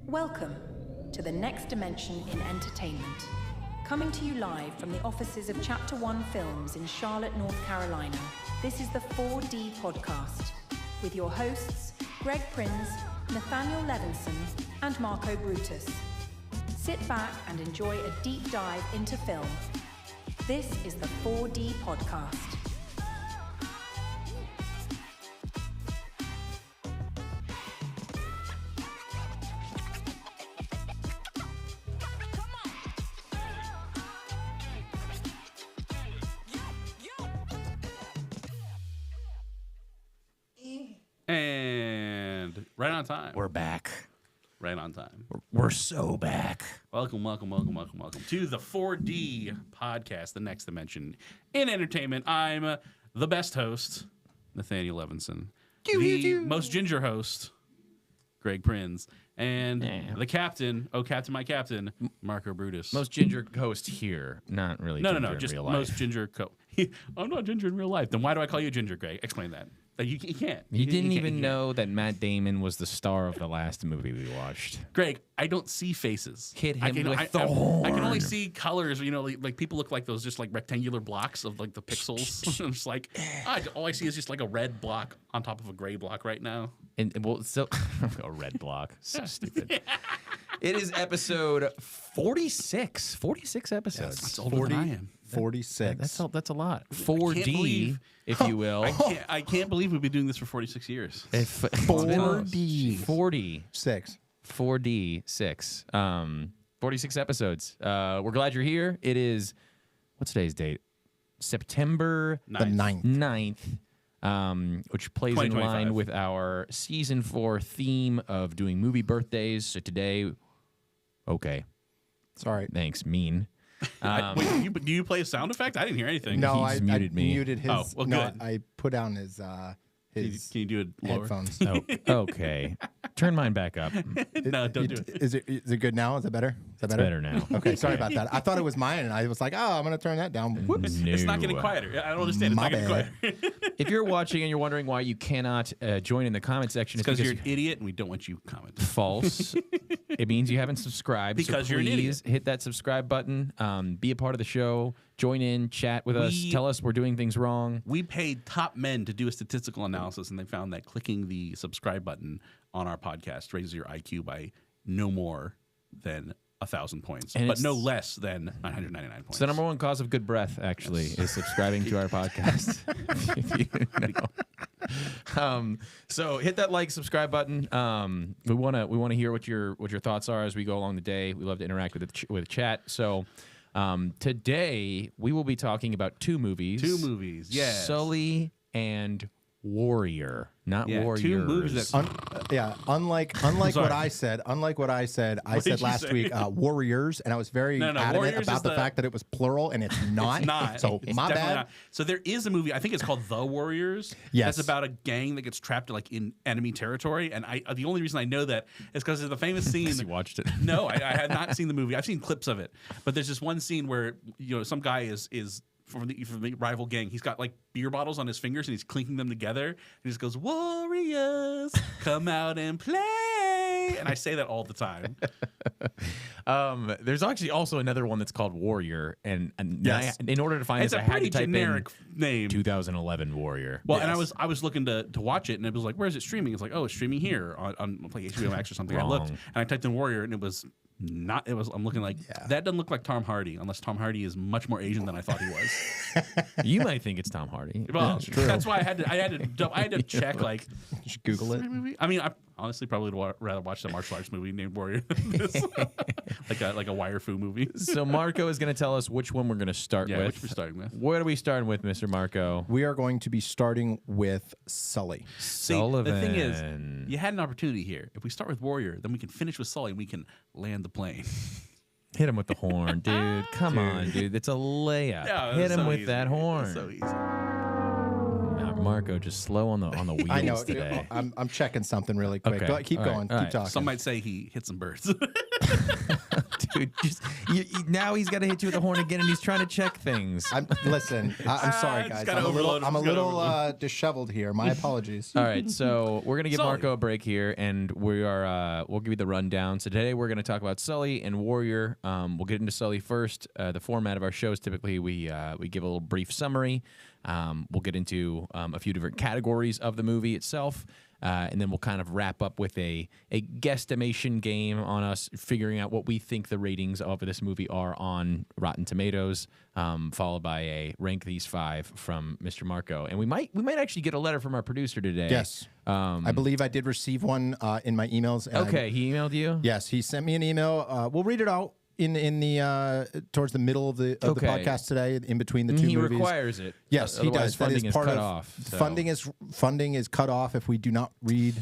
Welcome to the next dimension in entertainment. Coming to you live from the offices of Chapter One Films in Charlotte, North Carolina, this is the 4D Podcast with your hosts, Greg Prinz, Nathanael Levinson, and Marko Brutus. Sit back and enjoy a deep dive into film. This is the 4D Podcast. And right on time. We're back. Right on time. We're so back. Welcome to the 4D podcast, the next dimension in entertainment. I'm the best host, Nathanael Levinson. The most ginger host, Greg Prinz. And the captain, my captain, Marko Brutus. Most ginger host here. Not really No, ginger in just real life. most ginger I'm not ginger in real life. Then why do I call you ginger, Greg? Explain that. You can't. You didn't even know that Matt Damon was the star of the last movie we watched. Greg, I don't see faces. Hit him with the horn. I can only see colors. You know, like people look like those just like rectangular blocks of like the pixels. I'm just like, all I see is just like a red block on top of a gray block right now. And well, so a red block. So stupid. It is episode 46. 46 episodes. Yes, that's older than I am. 46. That's a lot. 4D, if you will. I can't believe we've been doing this for 46 years. 4D. 46. 46 episodes. We're glad you're here. It is, what's today's date? September The 9th. 9th, which plays in line with our season 4 theme of doing movie birthdays. So today, okay. Sorry. Thanks, mean. Wait, do you play a sound effect? I didn't hear anything. No, He's I muted me. muted his. Oh, well, no, good. I put down his Can you do it lower? headphones. Oh, okay. Turn mine back up. No, don't do it. Is it good now? Is it better? Is that It's better now. Okay, sorry about that. I thought it was mine, and I was like, oh, I'm going to turn that down. Whoops. It's not getting No. quieter. I don't understand. It's My not getting bad. quieter. If you're watching and you're wondering why you cannot join in the comment section, It's because you're an idiot and we don't want you commenting. false. It means you haven't subscribed. Because so you're an please idiot. hit that subscribe button. Be a part of the show. Join in, chat with us. Tell us we're doing things wrong. We paid top men to do a statistical analysis, and they found that clicking the subscribe button on our podcast raises your IQ by no more than 1,000 points, And but it's- no less than 999 points. It's the number one cause of good breath, actually, is subscribing to our podcast. If you know. So hit that like, subscribe button. We wanna hear what your thoughts are as we go along the day. We love to interact with chat. So today we will be talking about two movies. Yes. Sully and Warrior, not Warriors. 2 movies that Unlike what I said. I said did you last say? week, warriors, and I was very adamant Warriors about is the the- fact that it was plural, and it's not. It's not. So It's my definitely bad. not. So there is a movie. I think it's called The Warriors. Yes. That's about a gang that gets trapped like in enemy territory. And the only reason I know that is because of the famous scene. You watched it. No, I had not seen the movie. I've seen clips of it, but there's this one scene where some guy is from the rival gang. He's got like beer bottles on his fingers and he's clinking them together. And he just goes, "Warriors, come out and play." And I say that all the time. There's actually also another one that's called Warrior, and Yes. in order to find It's this, a I had pretty to type generic in name. 2011 Warrior. Well, and I was looking to watch it, and it was like, "Where is it streaming?" It's like, "Oh, it's streaming here on like HBO Max or something." I looked, Wrong. and I typed in Warrior, and it was not. It was. I'm looking like that doesn't look like Tom Hardy, unless Tom Hardy is much more Asian than I thought he was. You might think it's Tom Hardy. Well, that's why I had to check like You should Google it. movie. I mean, I honestly probably would rather watch the martial arts movie named Warrior, than this. like a wire fu movie. So Marko is going to tell us which one we're going to start Yeah, with. which we're starting with. What are we starting with, Mr. Marko? We are going to be starting with Sully. See, Sullivan. the thing is, you had an opportunity here. If we start with Warrior, then we can finish with Sully, and we can land the plane. Hit him with the horn, dude. Come on, dude. It's a layup. Yeah, Hit it's him so with easy. that horn. It's so easy. Marko just slow on the wheels I know. today. I'm checking something really quick. Okay. Keep All going. right. Keep talking. Some might say he hit some birds. Dude, now he's got to hit you with the horn again, and he's trying to check things. Listen, I'm sorry, Just guys. gotta I'm a little, overload him. I'm a Just gotta little overload disheveled here. My apologies. All right, so we're gonna give Sully. Marko a break here, and we'll give you the rundown. So today we're gonna talk about Sully and Warrior. We'll get into Sully first. The format of our shows typically we give a little brief summary. We'll get into a few different categories of the movie itself. And then we'll kind of wrap up with a guesstimation game on us figuring out what we think the ratings of this movie are on Rotten Tomatoes, followed by a rank these 5 from Mr. Marko. And we might actually get a letter from our producer today. Yes. I believe I did receive one in my emails. And Okay, he emailed you? yes, he sent me an email. We'll read it out. in the towards the middle of the Okay. podcast today, in between the two He movies. requires it. Yes, he Otherwise does. That Funding is part cut of off. So. Funding is cut off if we do not read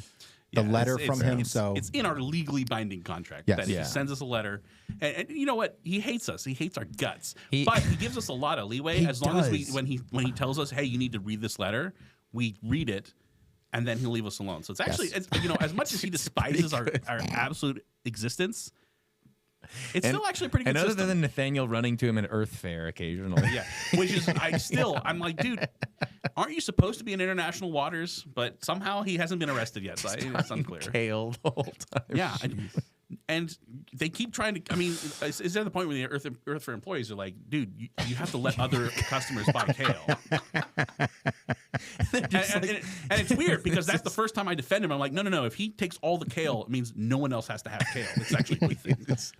the Yeah, letter from him. So it's in our legally binding contract Yes. that he Yeah. sends us a letter, and you know what? He hates us. He hates our guts, He- but he gives us a lot of leeway He as long as does. when he tells us, hey, you need to read this letter, we read it, and then he'll leave us alone. So it's actually it's, as much as he despises our absolute existence, it's still actually a pretty good And other system. than Nathanael running to him at Earth Fair occasionally. Yeah, which is I'm like, dude, aren't you supposed to be in international waters? But somehow he hasn't been arrested yet, so it's unclear. Kale the whole time. Yeah, and they keep trying to. I mean, is there the point where the Earth for employees are like, dude, you have to let other customers buy kale? and it's weird because that's the first time I defend him. I'm like, no. If he takes all the kale, it means no one else has to have kale. It's actually a good thing. it's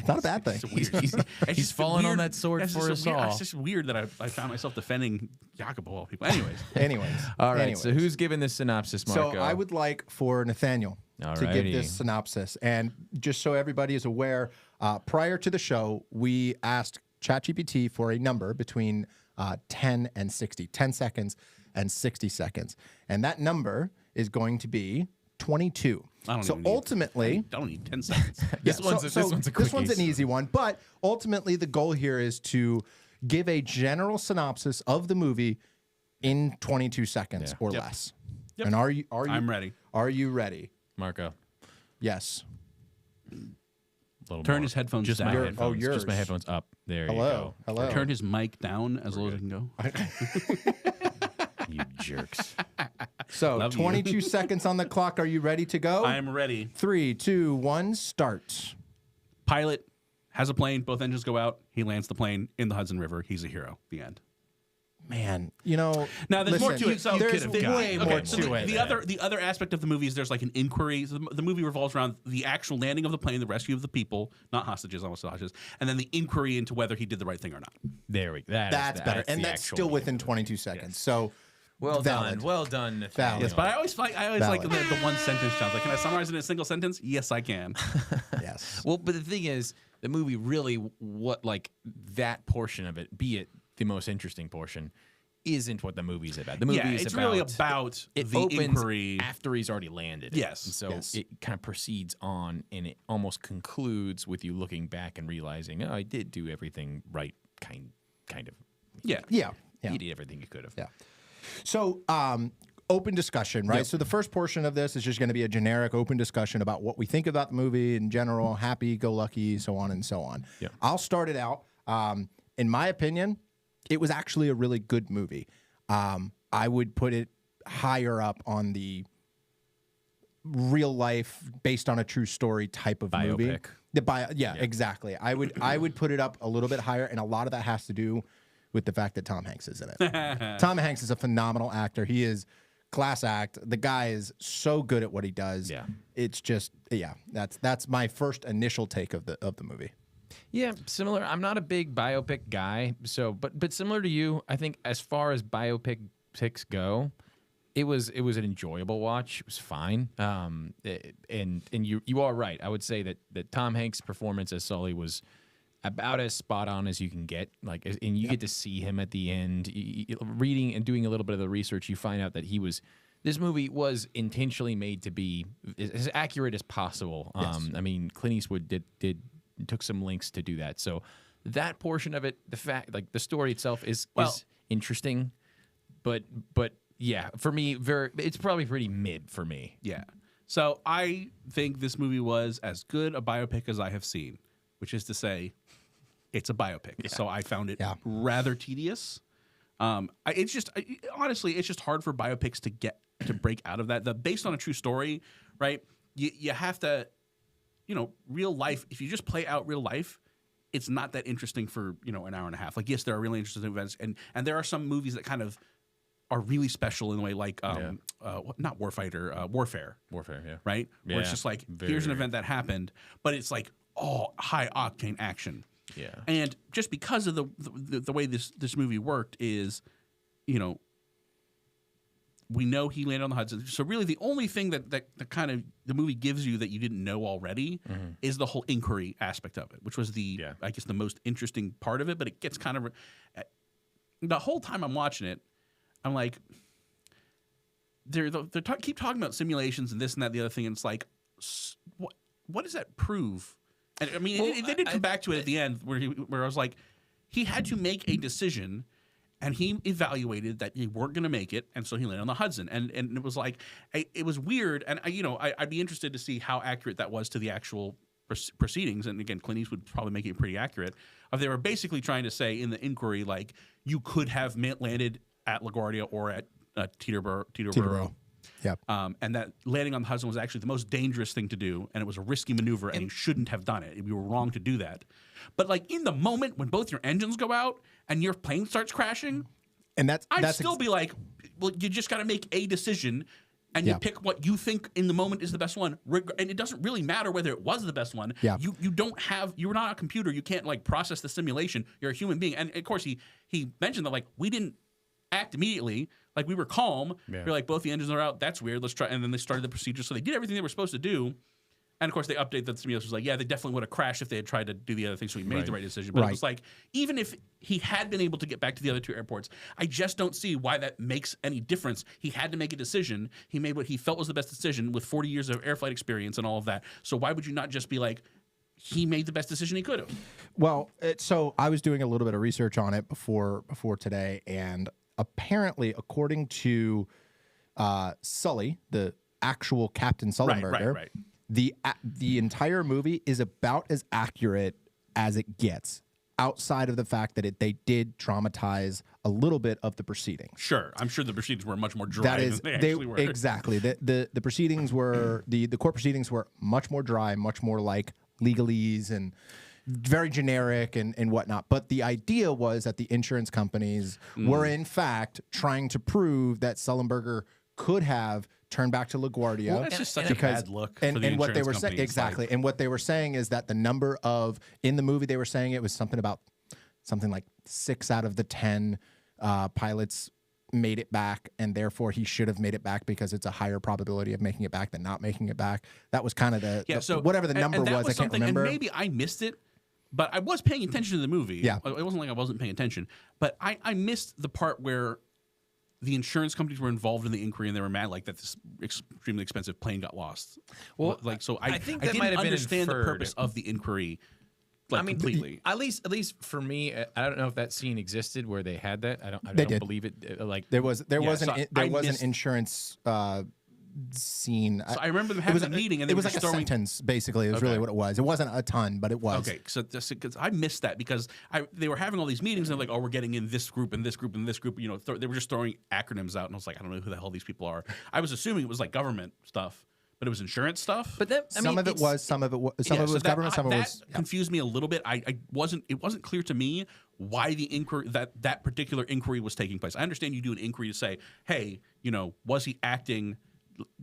not a bad thing. It's weird. It's He's just fallen on weird- that sword it's for just us all. It's just weird that I found myself defending Jacob of all people. Anyways, Anyways, All right. anyways. So who's giving this synopsis, Marko? So I would like for Nathanael to give Alrighty. this synopsis. And just so everybody is aware, prior to the show, we asked ChatGPT for a number between 10 and 60, 10 seconds and 60 seconds. And that number is going to be 22. I don't So even need- ultimately, I don't need 10 seconds. This one's a this quickie. one's an easy one, but ultimately the goal here is to give a general synopsis of the movie in 22 seconds or Yep. less. Yep. And are you I'm ready. Are you ready? Marko. Yes. Little Turn more. his headphones Just down. my Your- headphones. yours. Just my headphones up. There Hello. Hello. Turn his mic down as low as I can go. you go. You jerks. So Love you. 22 seconds on the clock. Are you ready to go? I'm ready. 3, 2, 1, start. Pilot has a plane. Both engines go out. He lands the plane in the Hudson River. He's a hero. The end. Man, you know. Now there's more to it. So there's could've got- way okay, more so to it. The other aspect of the movie is there's like an inquiry. So the movie revolves around the actual landing of the plane, the rescue of the people, not hostages, almost hostages, and then the inquiry into whether he did the right thing or not. There we go. That's better, and the that's actual still meat within of it. 22 seconds. So Well valid. done. Well done, Nathanael. Valid. Yes, but I always like Valid. the one sentence challenge. Like, can I summarize it in a single sentence? Yes, I can. Yes. Well, but the thing is, the movie really, that portion of it, be it the most interesting portion, isn't what the movie's about. The movie Yeah, is it's about, really about it the opens inquiry. after he's already landed. Yes. And so Yes. it kind of proceeds on, and it almost concludes with you looking back and realizing, oh, I did do everything right, kind of. Yeah. Yeah. Yeah. He did everything he could have. Yeah. So, open discussion, right? Yep. So the first portion of this is just going to be a generic open discussion about what we think about the movie in general, happy, go lucky, so on and so on. Yep. I'll start it out. In my opinion, it was actually a really good movie. I would put it higher up on the real life, based on a true story type of movie. Biopic. Yeah, exactly. I would put it up a little bit higher, and a lot of that has to do with the fact that Tom Hanks is in it. Tom Hanks is a phenomenal actor. He is class act. The guy is so good at what he does. Yeah. It's just that's my first initial take of the movie. Yeah, similar. I'm not a big biopic guy, so but similar to you, I think as far as biopic picks go, it was an enjoyable watch. It was fine. And you are right. I would say that Tom Hanks' performance as Sully was about as spot on as you can get. Like, and you get to see him at the end. Reading and doing a little bit of the research, you find out that this movie was intentionally made to be as accurate as possible. Yes. I mean, Clint Eastwood took some links to do that. So that portion of it, the story itself is interesting, but yeah, for me, it's probably pretty mid for me. Yeah. So I think this movie was as good a biopic as I have seen, which is to say, it's a biopic. So I found it rather tedious. Honestly, it's just hard for biopics to break out of that. Based on a true story, right? You have to, real life. If you just play out real life, it's not that interesting for an hour and a half. Like, yes, there are really interesting events, and there are some movies that kind of are really special in a way, like not Warfighter, Warfare. Warfare, yeah. Right? Where it's Yeah, just like, very, here's an very- event that happened, but it's like all high octane action. Yeah. And just because of the way this movie worked is, we know he landed on the Hudson. So really, the only thing that kind of the movie gives you that you didn't know already is the whole inquiry aspect of it, which was I guess the most interesting part of it. But it gets kind of the whole time I'm watching it, I'm like, they keep talking about simulations and this and that, the other thing, and it's like, what does that prove? And I mean, they did come back to it at the end where I was like, he had to make a decision. And he evaluated that he weren't going to make it, and so he landed on the Hudson. And it was like, it was weird. And I'd be interested to see how accurate that was to the actual proceedings. And again, Clint Eastwood probably making it pretty accurate. They were basically trying to say in the inquiry, like, you could have landed at LaGuardia or at Teterboro. Yep. And that landing on the Hudson was actually the most dangerous thing to do, and it was a risky maneuver, and you shouldn't have done it. We were wrong to do that. But like in the moment when both your engines go out and your plane starts crashing, and I'd still be like, well, you just got to make a decision, and you pick what you think in the moment is the best one. And it doesn't really matter whether it was the best one. Yeah. You're not a computer. You can't like process the simulation. You're a human being. And of course, he mentioned that like we didn't act immediately. Like we were calm. Yeah. We're like, both the engines are out. That's weird. Let's try. And then they started the procedure. So they did everything they were supposed to do. And of course, they updated the simulation. Was like, yeah, they definitely would have crashed if they had tried to do the other thing. So he made the right decision. But it was like, even if he had been able to get back to the other two airports, I just don't see why that makes any difference. He had to make a decision. He made what he felt was the best decision with 40 years of air flight experience and all of that. So why would you not just be like, he made the best decision he could have? Well, so I was doing a little bit of research on it before today, and apparently, according to Sully, the actual Captain Sullenberger, the entire movie is about as accurate as it gets, outside of the fact that they did dramatize a little bit of the proceedings. Sure, I'm sure the proceedings were much more dry than they actually were. Exactly. The proceedings were the court proceedings were much more dry, much more like legalese and very generic and whatnot. But the idea was that the insurance companies were in fact trying to prove that Sullenberger could have turned back to LaGuardia. Well, that's just such a bad look for the and what they were insurance saying companies. exactly, and what they were saying is that the number of in the movie they were saying it was something like 6 out of the 10 pilots made it back, and therefore he should have made it back because it's a higher probability of making it back than not making it back. That was kind of so whatever the number was. I can't remember. And maybe I missed it. But I was paying attention to the movie. Yeah. It wasn't like I wasn't paying attention. But I missed the part where the insurance companies were involved in the inquiry and they were mad like that this extremely expensive plane got lost. Well, like so I think I that might didn't have understand been the purpose of the inquiry. Like, completely. At least for me, I don't know if that scene existed where they had that. I don't did. believe it. Like there was an insurance scene. So I remember them having a meeting, and it was like a sentence. Basically, it was really what it was. It wasn't a ton, but it was. Okay, so because I missed that because they were having all these meetings, and they're like, "Oh, we're getting in this group and this group and this group." You know, they were just throwing acronyms out, and I was like, "I don't know who the hell these people are." I was assuming it was like government stuff, but it was insurance stuff. But that, some of it was government. Some of it was confused me a little bit. It wasn't clear to me why the inquiry that particular inquiry was taking place. I understand you do an inquiry to say, "Hey, was he acting?"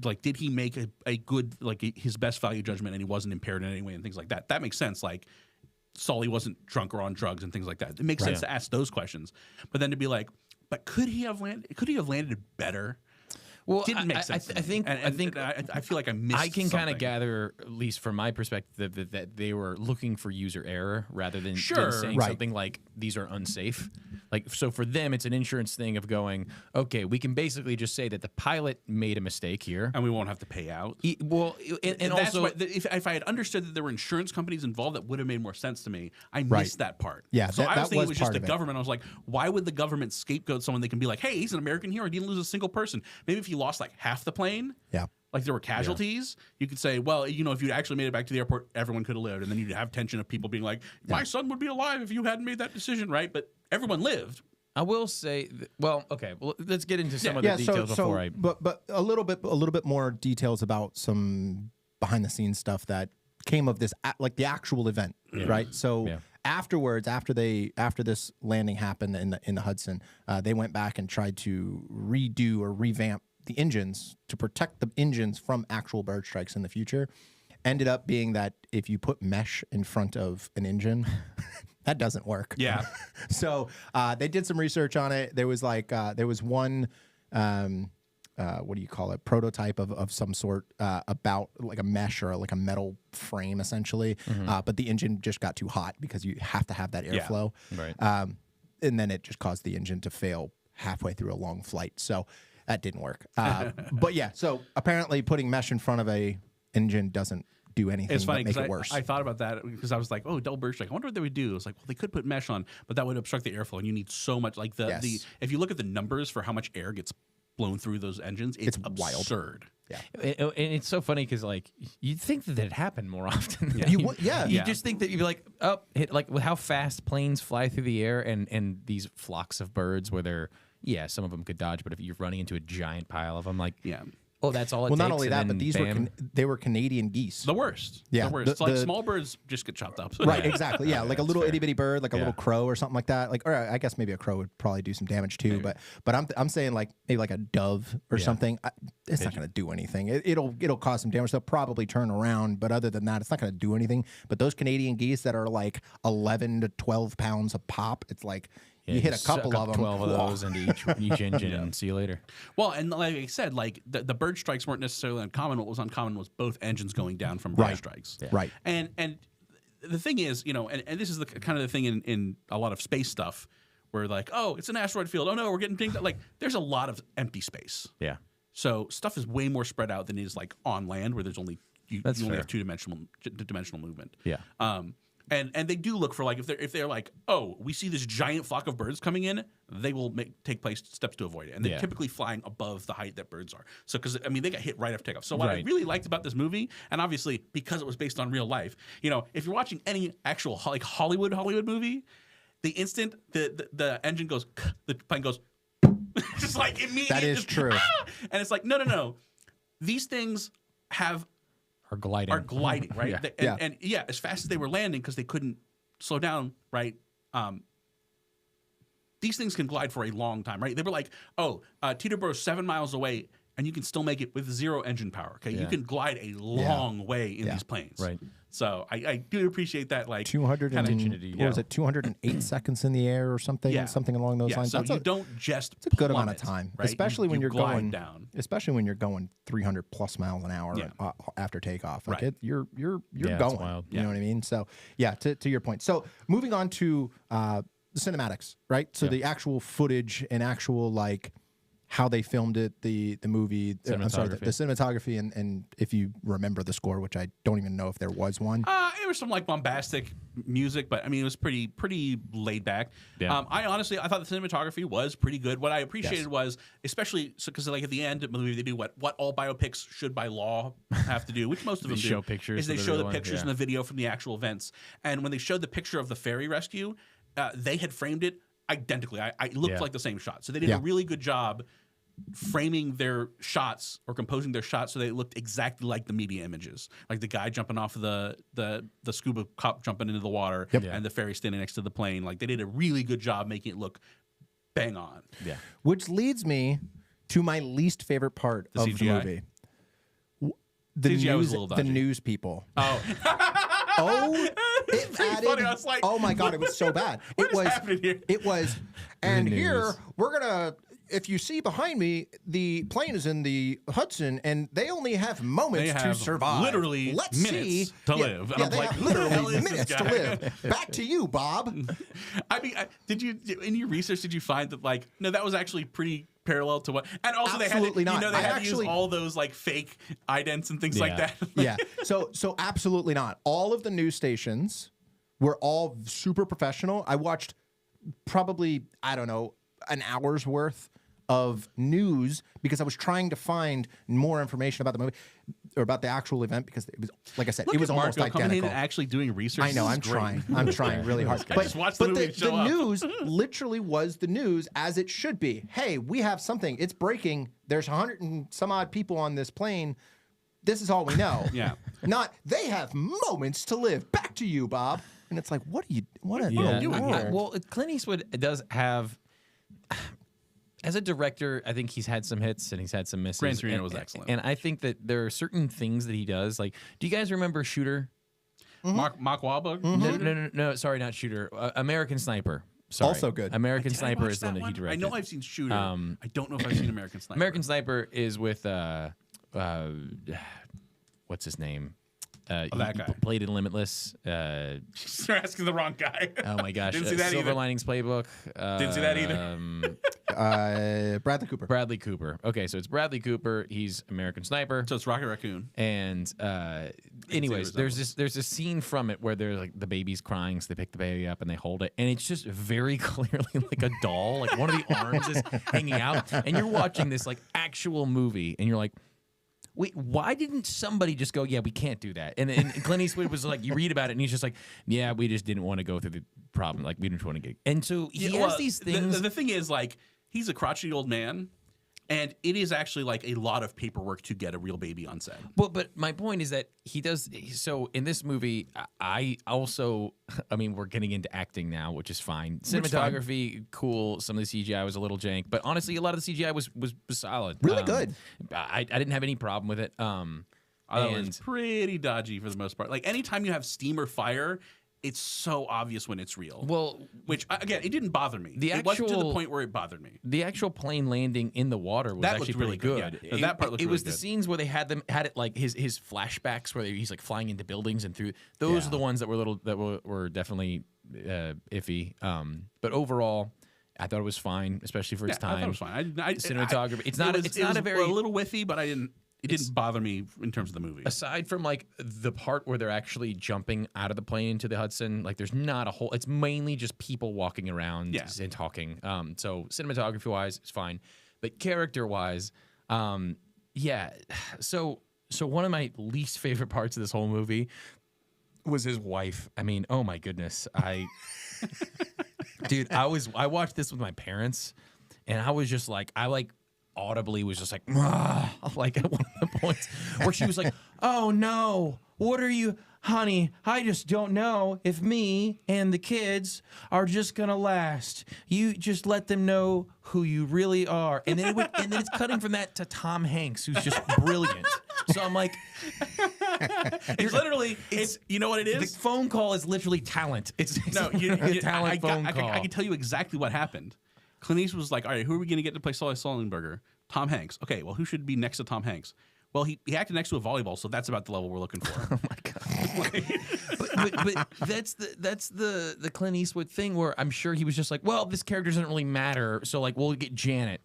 Like, did he make a good, like his best value judgment and he wasn't impaired in any way and things like that? That makes sense. Like, Sully wasn't drunk or on drugs and things like that. It makes sense to ask those questions. But then to be like, but could he have landed better? Well, didn't make sense. I think I feel like I missed. I can kind of gather, at least from my perspective, that they were looking for user error rather than saying something like these are unsafe. Like, so for them, it's an insurance thing of going, okay, we can basically just say that the pilot made a mistake here, and we won't have to pay out. And that's also, why, if I had understood that there were insurance companies involved, that would have made more sense to me. I missed that part. Yeah, so I was thinking it was just the part of it. government. I was like, why would the government scapegoat someone? They can be like, hey, he's an American hero. He didn't lose a single person. Maybe if you lost like half the plane, like there were casualties, you could say, well, if you'd actually made it back to the airport, everyone could have lived, and then you'd have tension of people being like, my son would be alive if you hadn't made that decision, right? But everyone lived. I will say, let's get into some of the details before I. But a little bit more details about some behind the scenes stuff that came of this, like the actual event, right? So afterwards, after this landing happened in the Hudson, they went back and tried to redo or revamp the engines to protect the engines from actual bird strikes in the future. Ended up being that if you put mesh in front of an engine, that doesn't work. Yeah. So they did some research on it. There was one what do you call it, prototype of some sort, about like a mesh or like a metal frame essentially. But the engine just got too hot because you have to have that airflow. Right. And then it just caused the engine to fail halfway through a long flight. So that didn't work. But yeah, so apparently putting mesh in front of a engine doesn't do anything It's funny but make because it worse. I thought about that because I was like, oh, double bird strike. I wonder what they would do. I was like, well, they could put mesh on, but that would obstruct the airflow, and you need so much. Like the if you look at the numbers for how much air gets blown through those engines, it's wild. absurd. Yeah. And it's so funny because like you'd think that it'd happen more often. You would- yeah. You Yeah. just think that you'd be like, oh, like with how fast planes fly through the air and these flocks of birds where they're some of them could dodge, but if you're running into a giant pile of them, like oh, that's all it well, takes. not only and that, then but these bam. they were Canadian geese. The worst. Yeah, The worst. the- Like the- small birds just get chopped up. Right, exactly. Yeah, like a little itty bitty bird, like a Yeah. little crow or something like that. Like, or I guess maybe a crow would probably do some damage too. But I'm saying like maybe like a dove or something. It's not going to do anything. It'll cause some damage. They'll probably turn around, but other than that, it's not going to do anything. But those Canadian geese that are like 11 to 12 pounds a pop, it's like you hit a suck couple up of them. 12 of those into each engine and see you later. Well, and like I said, like the bird strikes weren't necessarily uncommon. What was uncommon was both engines going down from bird strikes. Yeah. Right. And the thing is, and this is the kind of the thing in a lot of space stuff where like, oh, it's an asteroid field. Oh no, we're getting dinged. Like there's a lot of empty space. Yeah. So stuff is way more spread out than it is like on land where there's only you only fair. have two-dimensional movement. Yeah. And they do look for like if they're like, oh, we see this giant flock of birds coming in, they will take steps to avoid it, and they're typically flying above the height that birds are. So because I mean they got hit right after takeoff. So what I really liked about this movie, and obviously because it was based on real life, if you're watching any actual like Hollywood movie, the instant the engine goes, the plane goes, just like immediately. That is true. And it's like no, these things Are gliding. Right? Yeah. And as fast as they were landing because they couldn't slow down, right? These things can glide for a long time, right? They were like, Teterboro's 7 miles away, and you can still make it with 0 engine power. Okay, you can glide a long way in these planes, Right. So I do appreciate that, like 200 kinda- and, what was it, 208 seconds in the air or something, something along those lines. So That's you don't just it's a good amount of plummet, time, right? especially when you you're glide going down. especially when you're going 300 plus miles an hour after takeoff. Like Right. you're it's going. wild. You know what I mean? So yeah, to your point. So moving on to the cinematics, right? So the actual footage and actual like how they filmed it, the movie. I'm sorry, the cinematography, and if you remember the score, which I don't even know if there was one. It was some like bombastic music, but I mean it was pretty laid back. Yeah. I thought the cinematography was pretty good. What I appreciated was, especially because like at the end of the movie they do what all biopics should by law have to do, which most of them do. show pictures Is they of show the everyone, pictures and the video from the actual events. And when they showed the picture of the ferry rescue, they had framed it identically. I looked like the same shot, so they did a really good job framing their shots or composing their shots so they looked exactly like the media images, like the guy jumping off the scuba cop jumping into the water and the ferry standing next to the plane. Like they did a really good job making it look bang on. Yeah. Which leads me to my least favorite part of CGI? the movie. The CGI was news, a little the dodgy. news people. Oh, It pretty added, funny. I was like, oh my god, it was so bad. What is happening here? It was, and news. here we're gonna. If you see behind me, the plane is in the Hudson, and they only have moments They to have survive. literally Let's minutes see. to live. And Yeah, I'm they like, have who the hell literally is this minutes to guy? live. Back to you, Bob. I mean, did you in your research did you find that like no, that was actually pretty parallel to what? And also Absolutely they had to, not. they I had to use actually- all those like fake idents and things like Yeah. that. Yeah. So absolutely not. All of the news stations were all super professional. I watched probably, I don't know, an hour's worth of news because I was trying to find more information about the movie or about the actual event because it was, like I said, Look it was at almost Marko coming in identical. and actually doing research. I know. This I'm is great. trying. I'm trying really hard. Just watch the movie and show the up. news literally was the news as it should be. Hey, we have something. It's breaking. There's 100 and some odd people on this plane. This is all we know. Yeah. Not they have moments to live. Back to you, Bob. And it's like, what are you? What are Yeah. you doing? Well, Clint Eastwood does have, as a director, I think he's had some hits and he's had some misses. Gran Torino and, was excellent. And I think that there are certain things that he does. Like, do you guys remember Shooter? Mark Wahlberg. No, sorry, not Shooter. American Sniper. Sorry. Also good. American Did I Sniper watch is the one that he one? directed. I know I've seen Shooter. I don't know if I've seen American Sniper. American Sniper is with what's his name? that guy. Played in Limitless. You're asking the wrong guy. Oh my gosh! Didn't see that Silver either. Linings Playbook. Didn't see that either. Bradley Cooper. Bradley Cooper. Okay, so it's Bradley Cooper. He's American Sniper. So it's Rocket Raccoon. And anyways, there's this scene from it where they're like the baby's crying, so they pick the baby up and they hold it, and it's just very clearly like a doll, like one of the arms is hanging out, and you're watching this like actual movie, and you're like, wait, why didn't somebody just go, yeah, we can't do that? And Clint Eastwood was like, you read about it, and he's just like, yeah, we just didn't want to go through the problem, like we didn't want to get. And so he has these things. The thing is, like, he's a crotchety old man. And it is actually like a lot of paperwork to get a real baby on set. But my point is that he does. So in this movie, I also, I mean, we're getting into acting now, which is fine. Cinematography, cool. Some of the CGI was a little jank, but honestly, a lot of the CGI was solid. Really good. I didn't have any problem with it. I thought it was pretty dodgy for the most part. Like anytime you have steam or fire, it's so obvious when it's real. Well, which again, it didn't bother me. It wasn't to the point where it bothered me. The actual plane landing in the water was actually pretty good. Yeah. That part looked it really was good. the scenes where they had it like his flashbacks where he's like flying into buildings and through. Those are the ones that were definitely iffy. But overall, I thought it was fine, especially for its time. I thought it was fine. Cinematography. It's not a very a little whiffy, but it didn't bother me in terms of the movie. Aside from like the part where they're actually jumping out of the plane into the Hudson, like there's not a whole. It's mainly just people walking around and talking. So cinematography wise, it's fine, but character wise, yeah. So one of my least favorite parts of this whole movie was his wife. I mean, oh my goodness, dude, I watched this with my parents, and I was just like, audibly was just like at one of the points where she was like, oh no, what are you, honey, I just don't know if me and the kids are just gonna last. You just let them know who you really are. And then it's cutting from that to Tom Hanks, who's just brilliant. So I'm like, it's literally, you know what it is? The phone call is literally talent. It's talent phone call. I can tell you exactly what happened. Clint Eastwood was like, all right, who are we going to get to play Sully Sullenberger? Tom Hanks. Okay, well, who should be next to Tom Hanks? Well, he acted next to a volleyball, so that's about the level we're looking for. Oh my god! but that's the Clint Eastwood thing where I'm sure he was just like, well, this character doesn't really matter, so like we'll get Janet.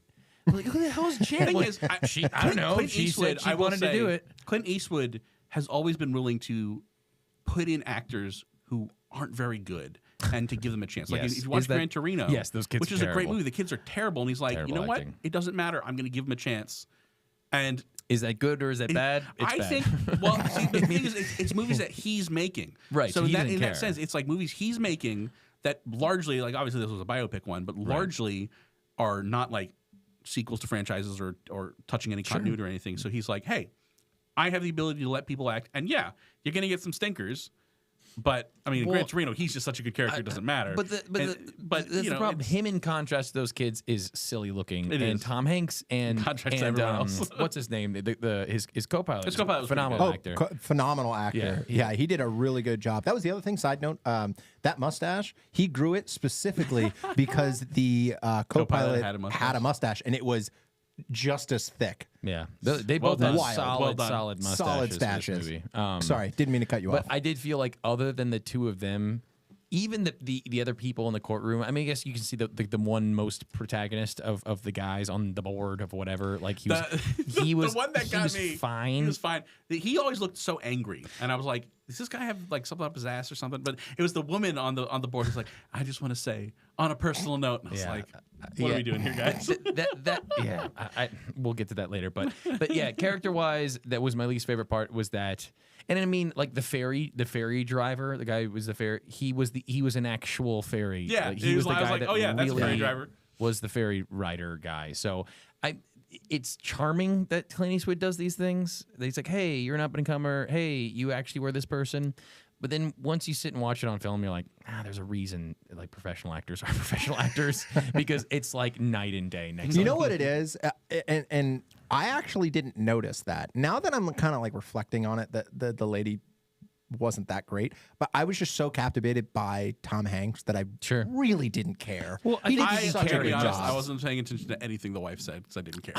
I'm like, who the hell is Janet? I don't know. Clint She Eastwood, said she wanted to do it. Clint Eastwood has always been willing to put in actors who aren't very good and to give them a chance. Like if you watch Gran Torino, those kids which are is terrible. a great movie, the kids are terrible, and he's like, Terrible you know what? acting. It doesn't matter. I'm going to give them a chance. And is that good or is that bad? It's I bad. think. Well, see, the thing is, it's movies that he's making, right? So in that sense, it's like movies he's making that largely, like obviously this was a biopic one, but largely are not like sequels to franchises or touching any continuity or anything. So he's like, hey, I have the ability to let people act, and yeah, you're going to get some stinkers. But I mean, in Gran Torino, he's just such a good character; it doesn't matter. But that's the problem. Him in contrast to those kids is silly looking, and Tom Hanks and everyone else. What's his name? His co-pilot. His co-pilot was phenomenal actor. Phenomenal actor. Yeah, he did a really good job. That was the other thing. Side note: that mustache, he grew it specifically because the co-pilot had a mustache, and it was just as thick. Yeah, they both had solid mustaches. Solid stashes. Sorry, didn't mean to cut you off. But I did feel like other than the two of them, even the other people in the courtroom, I mean, I guess you can see the one most protagonist of the guys on the board of whatever. Like he was the one that got me fine. He was fine. He always looked so angry, and I was like, does this guy have like something up his ass or something? But it was the woman on the board who's like, I just want to say on a personal note. And I was like, what are we doing here, guys? We'll get to that later. But yeah, character wise, that was my least favorite part. Was that, and I mean, like the ferry driver, the guy who was the ferry. He was an actual ferry. Yeah, like, he was the guy that that's a really ferry driver. Was the ferry rider guy. So it's charming that Clint Eastwood does these things. He's like, hey, you're an up-and-comer. Hey, you actually were this person. But then once you sit and watch it on film, you're like, there's a reason like professional actors are professional actors because it's like night and day. You know what it is? And I actually didn't notice that. Now that I'm kind of like reflecting on it, the lady wasn't that great. But I was just so captivated by Tom Hanks that I really didn't care. Well, he did I such a good honest, job. I wasn't paying attention to anything the wife said because I didn't care.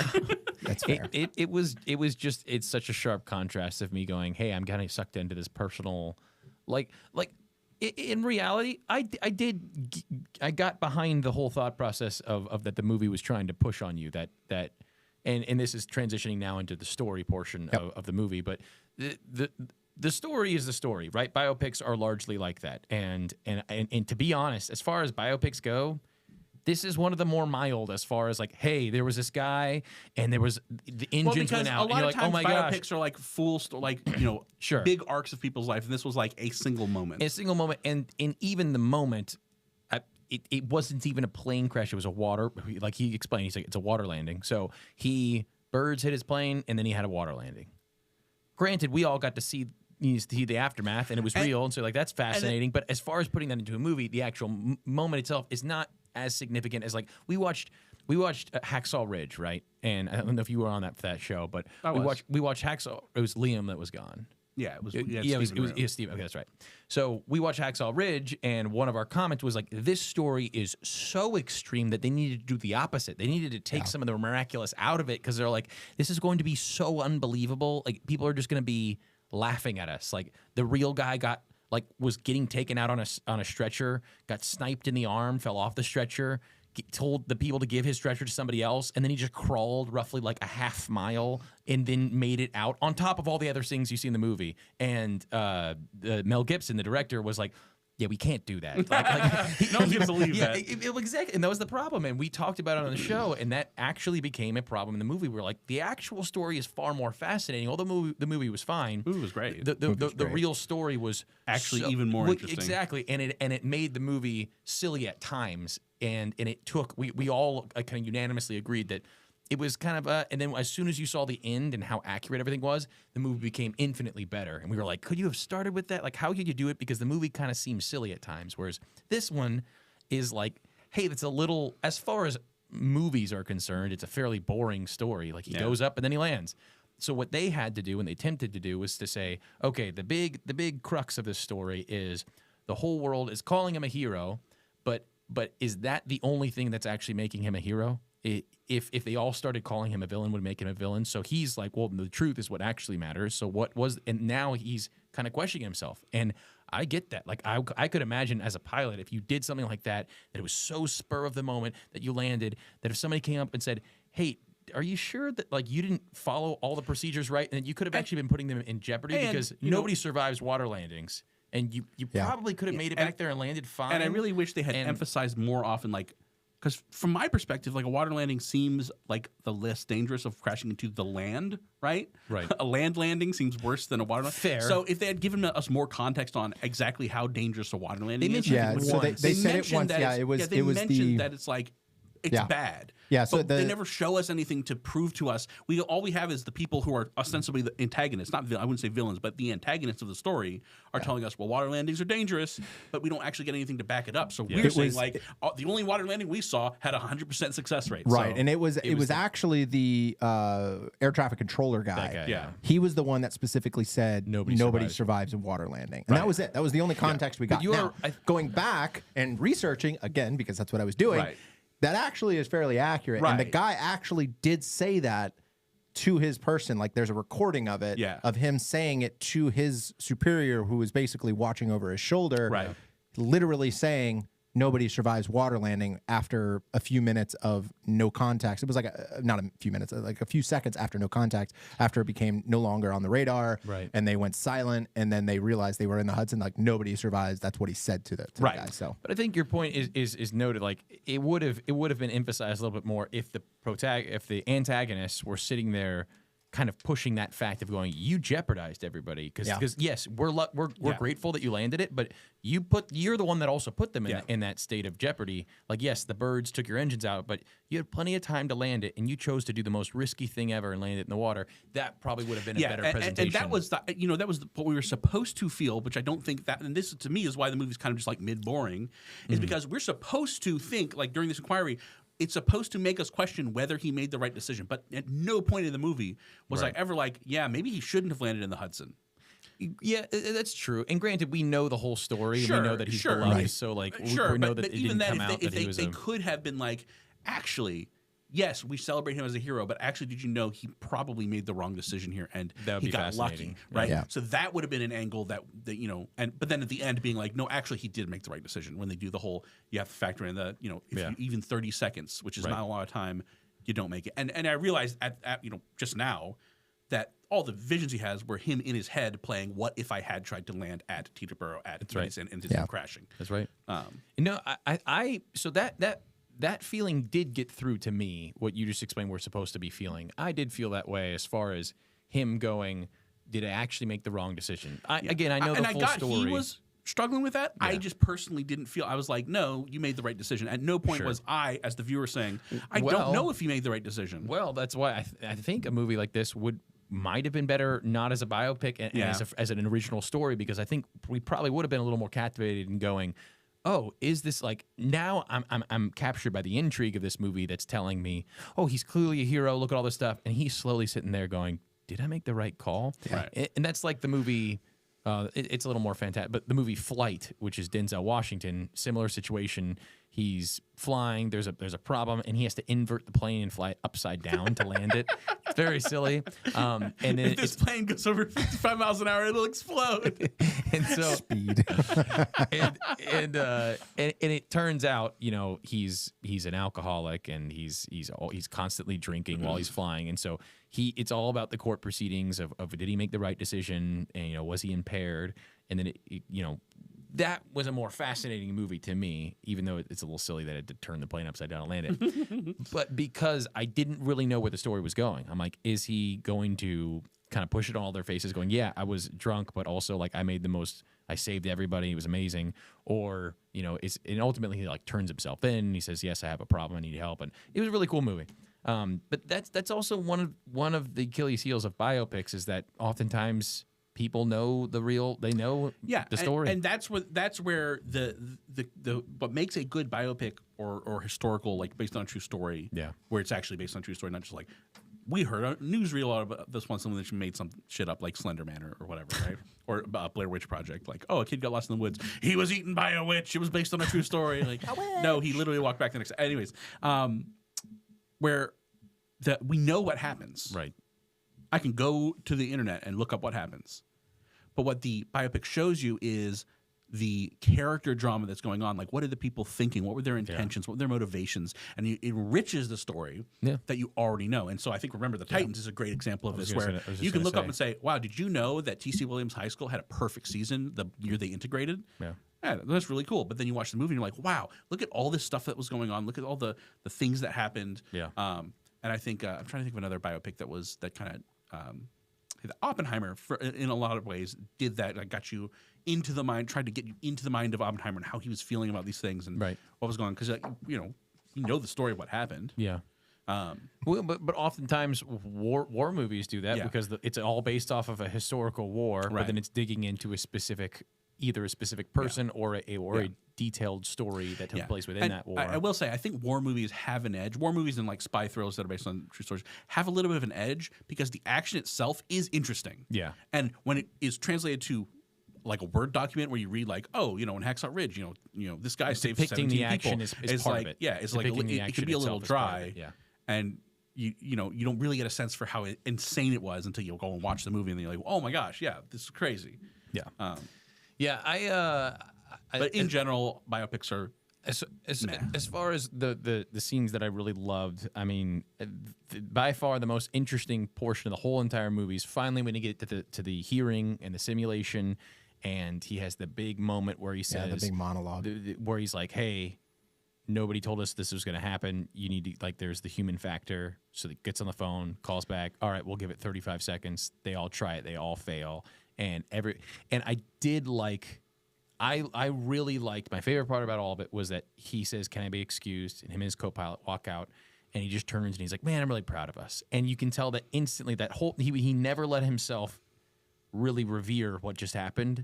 That's fair. It's such a sharp contrast of me going, hey, I'm getting sucked into this personal, in reality, I got behind the whole thought process of that the movie was trying to push on you and this is transitioning now into the story portion of the movie, but the story is the story, right? Biopics are largely like that, and to be honest, as far as biopics go, this is one of the more mild as far as like, hey, there was this guy and there was the engines went out. A lot and of you're like, times oh my biopics gosh. are like Sure. big arcs of people's life, and this was like a single moment. A single moment, and even the moment, it wasn't even a plane crash. It was a water, like he explained. He's like, it's a water landing. So birds hit his plane, and then he had a water landing. Granted, we all got to see the aftermath, and it was real, and so like that's fascinating. But as far as putting that into a movie, the actual moment itself is not as significant as like we watched Hacksaw Ridge, right? And I don't know if you were on that show, but we watched Hacksaw. It was Liam that was gone. Yeah, it was. It was Steve. Okay, that's right. So we watched Hacksaw Ridge, and one of our comments was like, "This story is so extreme that they needed to do the opposite. They needed to take some of the miraculous out of it because they're like, this is going to be so unbelievable. Like people are just going to be laughing at us. Like the real guy was getting taken out on a stretcher, got sniped in the arm, fell off the stretcher." Told the people to give his stretcher to somebody else, and then he just crawled roughly like a half mile and then made it out on top of all the other things you see in the movie. And Mel Gibson, the director, was like, yeah, we can't do that. No one's going to believe that. Exactly. And that was the problem. And we talked about it on the show, and that actually became a problem in the movie. We're like, the actual story is far more fascinating. Although the movie was fine. The movie was great. The real story was actually even more interesting. Exactly. And it made the movie silly at times. And it took, we all kind of unanimously agreed that it was kind of and then as soon as you saw the end and how accurate everything was, the movie became infinitely better. And we were like, could you have started with that? Like, how could you do it? Because the movie kind of seems silly at times. Whereas this one is like, hey, that's a little, as far as movies are concerned, it's a fairly boring story. Like he goes up and then he lands. So what they had to do and they attempted to do was to say, okay, the big crux of this story is the whole world is calling him a hero, but is that the only thing that's actually making him a hero? If they all started calling him a villain, would make him a villain. So he's like, well, the truth is what actually matters. So and now he's kind of questioning himself. And I get that. Like I could imagine as a pilot, if you did something like that it was so spur of the moment that you landed, that if somebody came up and said, hey, are you sure that like you didn't follow all the procedures right? And you could have actually been putting them in jeopardy because nobody survives water landings. And you probably could have made it back there and landed fine. And I really wish they had emphasized more often, like, because from my perspective, like a water landing seems like the less dangerous of crashing into the land, right? Right. A land landing seems worse than a water landing. Fair. So if they had given us more context on exactly how dangerous a water landing is. So they said it once. Yeah, it was that it's like, it's bad. Yeah, so but they never show us anything to prove to us. All we have is the people who are ostensibly the antagonists. I wouldn't say villains, but the antagonists of the story are telling us, well, water landings are dangerous, but we don't actually get anything to back it up. So we're saying like the only water landing we saw had a 100% success rate. Right, so and it was actually the air traffic controller guy. Yeah. He was the one that specifically said nobody survives a water landing, and that was it. That was the only context we got. Now, going back and researching again, because that's what I was doing. Right. That actually is fairly accurate. Right. And the guy actually did say that to his person. Like there's a recording of it, of him saying it to his superior who was basically watching over his shoulder, literally saying, nobody survives water landing after a few minutes of no contact. It was like not a few minutes, like a few seconds after no contact, after it became no longer on the radar, and they went silent, and then they realized they were in the Hudson. Like nobody survives. That's what he said to the guy. So, but I think your point is noted. Like it would have been emphasized a little bit more if the antagonists were sitting there, kind of pushing that fact of going, you jeopardized everybody because yes, we're grateful that you landed it, but you're the one that also put them in that state of jeopardy. Like yes, the birds took your engines out, but you had plenty of time to land it, and you chose to do the most risky thing ever and land it in the water. That probably would have been a better presentation. And that was what we were supposed to feel, which I don't think that. And this to me is why the movie's kind of just like mid boring, is because we're supposed to think like during this inquiry. It's supposed to make us question whether he made the right decision, but at no point in the movie was I ever like, yeah, maybe he shouldn't have landed in the Hudson. Yeah, that's true. And granted, we know the whole story. And we know that he's beloved. Right. So like, Sure, we know but that it even didn't come then, out if that he was they could have been like, actually, yes, we celebrate him as a hero, but actually, did you know he probably made the wrong decision here and That would he be got lucky, fascinating. right? Yeah. So that would have been an angle that you know, but then at the end being like, no, actually, he did make the right decision when they do the whole. You have to factor in the if you, even 30 seconds, which is not a lot of time, you don't make it. And I realized at just now that all the visions he has were him in his head playing what if I had tried to land at Teterboro at and ended up crashing. That's right. So that feeling did get through to me. What you just explained we're supposed to be feeling. I did feel that way as far as him going, did I actually make the wrong decision? Again, I know the full story. He was struggling with that. I just personally didn't feel. I was like, no, you made the right decision. At no point was I, as the viewer, saying, I don't know if you made the right decision. Well, that's why I think a movie like this might have been better not as a biopic and as an original story, because I think we probably would have been a little more captivated in going, oh, is this like now I'm captured by the intrigue of this movie that's telling me, oh, he's clearly a hero. Look at all this stuff, and he's slowly sitting there going, did I make the right call? Right. And that's like the movie. It's a little more fantastic, but the movie Flight, which is Denzel Washington, similar situation. He's flying. There's a problem, and he has to invert the plane and fly it upside down to land it. It's very silly. And then if this plane goes over 55 miles an hour, it'll explode. And so Speed. and it turns out, he's an alcoholic, and he's constantly drinking while he's flying, and so it's all about the court proceedings of did he make the right decision, and was he impaired, and then that was a more fascinating movie to me, even though it's a little silly that it did turn the plane upside down and land it. But because I didn't really know where the story was going, I'm like, is he going to kind of push it on all their faces going, yeah, I was drunk, but also like I saved everybody. It was amazing. Or, and ultimately he like turns himself in and he says, yes, I have a problem. I need help. And it was a really cool movie. But that's also one of the Achilles heels of biopics, is that oftentimes people know the story. And that's where the what makes a good biopic or historical, like based on a true story, where it's actually based on a true story, not just like we heard a newsreel out of this one, someone that made some shit up like Slender Man or whatever, right? Or Blair Witch Project, like, oh, a kid got lost in the woods, he was eaten by a witch, it was based on a true story. Like, no, he literally walked back the next day. Anyways, where we know what happens. Right. I can go to the internet and look up what happens. But what the biopic shows you is the character drama that's going on. Like, what are the people thinking? What were their intentions? What were their motivations? And it enriches the story that you already know. And so I think Remember the Titans is a great example of this, where you can look up and say, wow, did you know that T.C. Williams High School had a perfect season the year they integrated? Yeah, that's really cool. But then you watch the movie and you're like, wow, look at all this stuff that was going on. Look at all the things that happened. And I think I'm trying to think of another biopic that kind of Oppenheimer, in a lot of ways, did that. Like, got you into the mind, tried to get you into the mind of Oppenheimer and how he was feeling about these things and what was going on. Because you know the story of what happened. Yeah. Well, but oftentimes war movies do that because it's all based off of a historical war, but then it's digging into either a specific person or a detailed story that took place within that war. I will say, I think war movies have an edge. War movies and like spy thrillers that are based on true stories have a little bit of an edge because the action itself is interesting. Yeah. And when it is translated to like a Word document where you read like, oh, in Hacksaw Ridge, this guy saved 17 the people. action is it's part like, of it. Yeah, it's like it could be a little dry. And you don't really get a sense for how insane it was until you go and watch the movie and then you're like, oh my gosh, yeah, this is crazy. Yeah. But in general, biopics are as far as the scenes that I really loved. I mean, by far the most interesting portion of the whole entire movie is finally when you get to the hearing and the simulation, and he has the big moment where he says the big monologue where he's like, "Hey, nobody told us this was going to happen. You need to there's the human factor." So he gets on the phone, calls back. All right, we'll give it 35 seconds. They all try it. They all fail. And I did like. I really liked, my favorite part about all of it was that he says, "Can I be excused?" And him and his co-pilot walk out, and he just turns and he's like, "Man, I'm really proud of us." And you can tell that instantly that he never let himself really revere what just happened.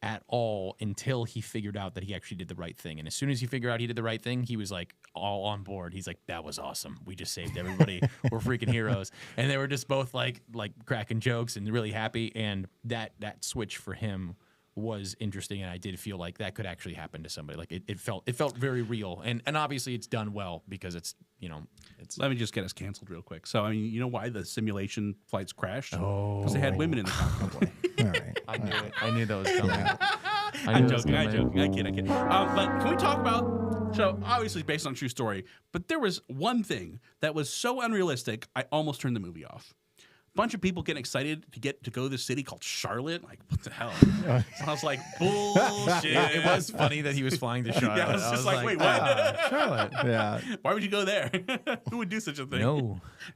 at all until he figured out that he actually did the right thing. And as soon as he figured out he did the right thing, he was like all on board. He's like, that was awesome. We just saved everybody. We're freaking heroes. And they were just both like cracking jokes and really happy. And that switch for him was interesting, and I did feel like that could actually happen to somebody. Like it felt very real, and obviously it's done well because it's Let me just get us canceled real quick. So I mean, you know why the simulation flights crashed? Because they had women in the cockpit. All right. I knew it. I knew that was coming. I'm joking. I kid. But can we talk about? So obviously based on a true story, but there was one thing that was so unrealistic, I almost turned the movie off. Bunch of people getting excited to go to this city called Charlotte. Like, what the hell? So I was like, bullshit. It was funny that he was flying to Charlotte. Yeah, I was just like, wait, what? Charlotte. Yeah. Why would you go there? Who would do such a thing?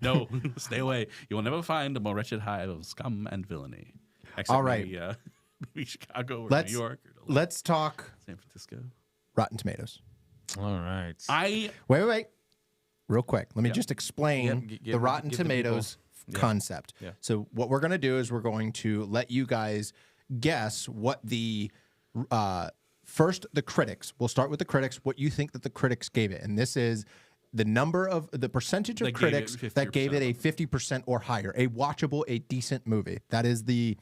No, stay away. You will never find a more wretched hive of scum and villainy. Except All right. maybe Chicago or Let's New York or let's talk San Francisco. Rotten Tomatoes. All right. Wait. Real quick. Let me just explain Yep, the Rotten give the Tomatoes concept. Yeah. So what we're going to do is we're going to let you guys guess what the first the critics. We'll start with the critics. What you think that the critics gave it, and this is the percentage of That gave critics it that gave it a 50%. 50% or higher, a watchable, a decent movie. That is the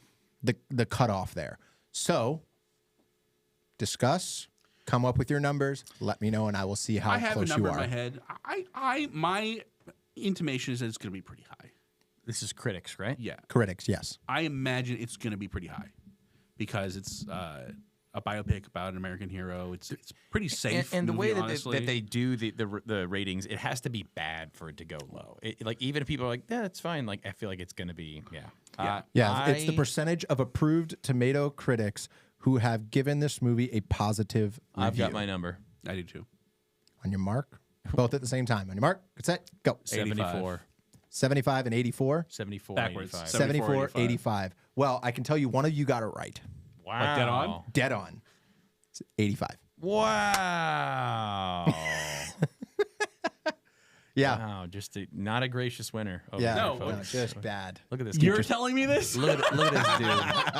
cutoff there. So discuss. Come up with your numbers. Let me know, and I will see how I have a close number you in are. my head. My intimation is that it's going to be pretty high. This is critics, right? Yeah, Critics, yes. I imagine it's going to be pretty high because it's a biopic about an American hero. It's pretty safe. And the movie, way honestly. that they do the ratings, it has to be bad for it to go low. Like even if people are like, yeah, it's fine. Like I feel like it's going to be, It's the percentage of approved tomato critics who have given this movie a positive review. I've got my number. I do too. On your mark, both at the same time. On your mark, get set, go. 74. 75 and 84. 74. Backwards. 85. 74, 85. Well, I can tell you one of you got it right. Wow. Like dead on? Dead on. It's 85. Wow. Yeah. Wow. Just not a gracious winner. Over Yeah. there, No, folks. Just bad. Look at this. You're guy. telling me this? Look at this dude.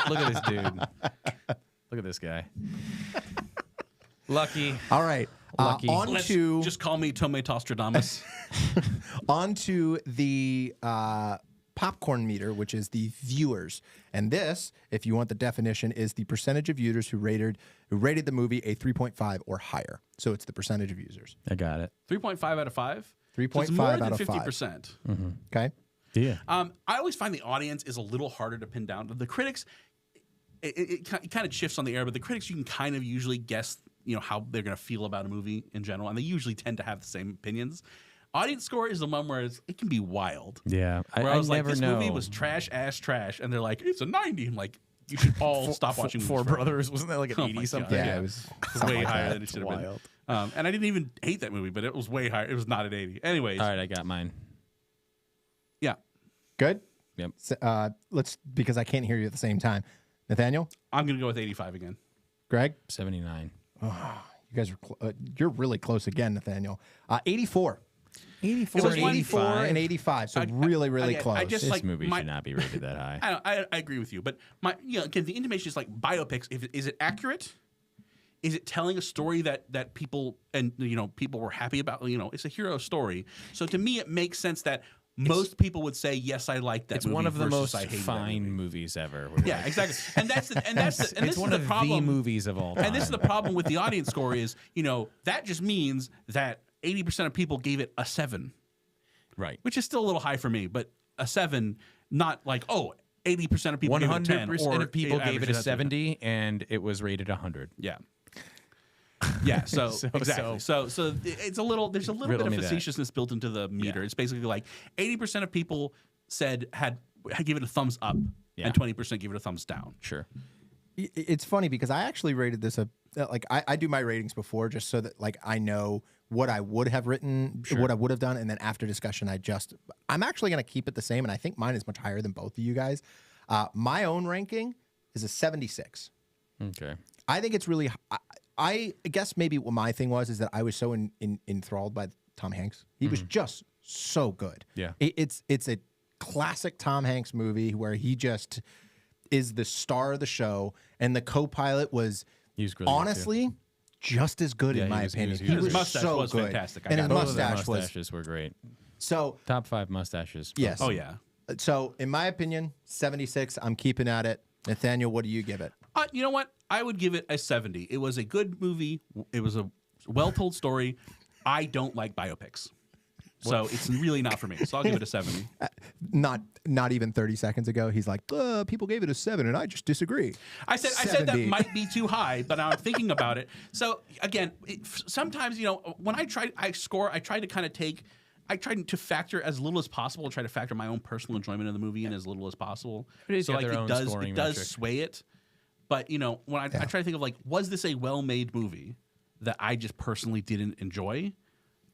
Look at this dude. Look at this guy. Lucky. All right. Lucky. Let's just call me Tomatostradamus. On to the popcorn meter, which is the viewers. And this, if you want the definition, is the percentage of users who rated the movie a 3.5 or higher. So it's the percentage of users. I got it. 3.5 out of 5? 3.5 so more out than of 5. 50%. Okay? Yeah. I always find the audience is a little harder to pin down. The critics, it kind of shifts on the air, but the critics, you can kind of usually guess, how they're going to feel about a movie in general, and they usually tend to have the same opinions. Audience score is the one where it can be wild. Yeah. Where I was like, never this know. movie was trash, and they're like, it's a 90. I'm like, you should all stop watching Four movies forever. Brothers. Wasn't that like an Oh my 80 God. something? Yeah, it was way higher that. than it should have Wild. been. And I didn't even hate that movie, but it was way higher. It was not an 80. Anyways, All right, I got mine. yeah, Good? Yep. Let's, because I can't hear you at the same time. Nathaniel? I'm going to go with 85 again. Greg? 79. You guys are you're really close again, Nathaniel. 84. 84 So was it's 84 and 85. So really, really again, close. I just This like movie my- should not be rated that high. I agree with you, but again, the intimation is like biopics. Is it accurate? Is it telling a story that people people were happy about? It's a hero story. So to me, it makes sense that most people would say, yes, I like that. It's movie one of the versus most I hated that fine movie. movies ever. Yeah, exactly. And that's this It's one is of the problem. the movies of all time. And this is the problem with the audience score is that just means that 80% of people gave it a 7. Right. Which is still a little high for me, but a 7, not like 80% of people gave it a 10, 100% of people gave it a average 70, and it was rated 100. Yeah. Yeah, so exactly. So it's a little there's a little Riddle bit of me that. facetiousness built into the meter. Yeah. It's basically like 80% of people said had give it a thumbs up Yeah. and 20% give it a thumbs down. Sure. It's funny because I actually rated this I do my ratings before just so that I know what I would have written, what I would have done, and then after discussion I'm actually going to keep it the same, and I think mine is much higher than both of you guys. My own ranking is a 76. Okay. I think it's really I guess maybe what my thing was is that I was so enthralled by Tom Hanks. He was just so good. Yeah. It's a classic Tom Hanks movie where he just is the star of the show, and the co-pilot was He was really good, too. honestly just as good in my opinion. He was His mustache so was good. fantastic. I And his got it. Both of their mustache was mustaches were great. so. Top 5 mustaches. Yes. Oh yeah. So in my opinion, 76. I'm keeping at it. Nathaniel, what do you give it? You know what? I would give it a 70. It was a good movie. It was a well-told story. I don't like biopics. So it's really not for me. So I'll give it a 70. Not even 30 seconds ago, he's like, people gave it a 7, and I just disagree. I said that 70. might be too high, but now I'm thinking about it. So again, sometimes when I try to kind of I try to factor as little as possible, try to factor my own personal enjoyment of the movie in as little as possible. Everybody's So got like their own it scoring does metric. sway it. But when I try to think of like, was this a well-made movie that I just personally didn't enjoy?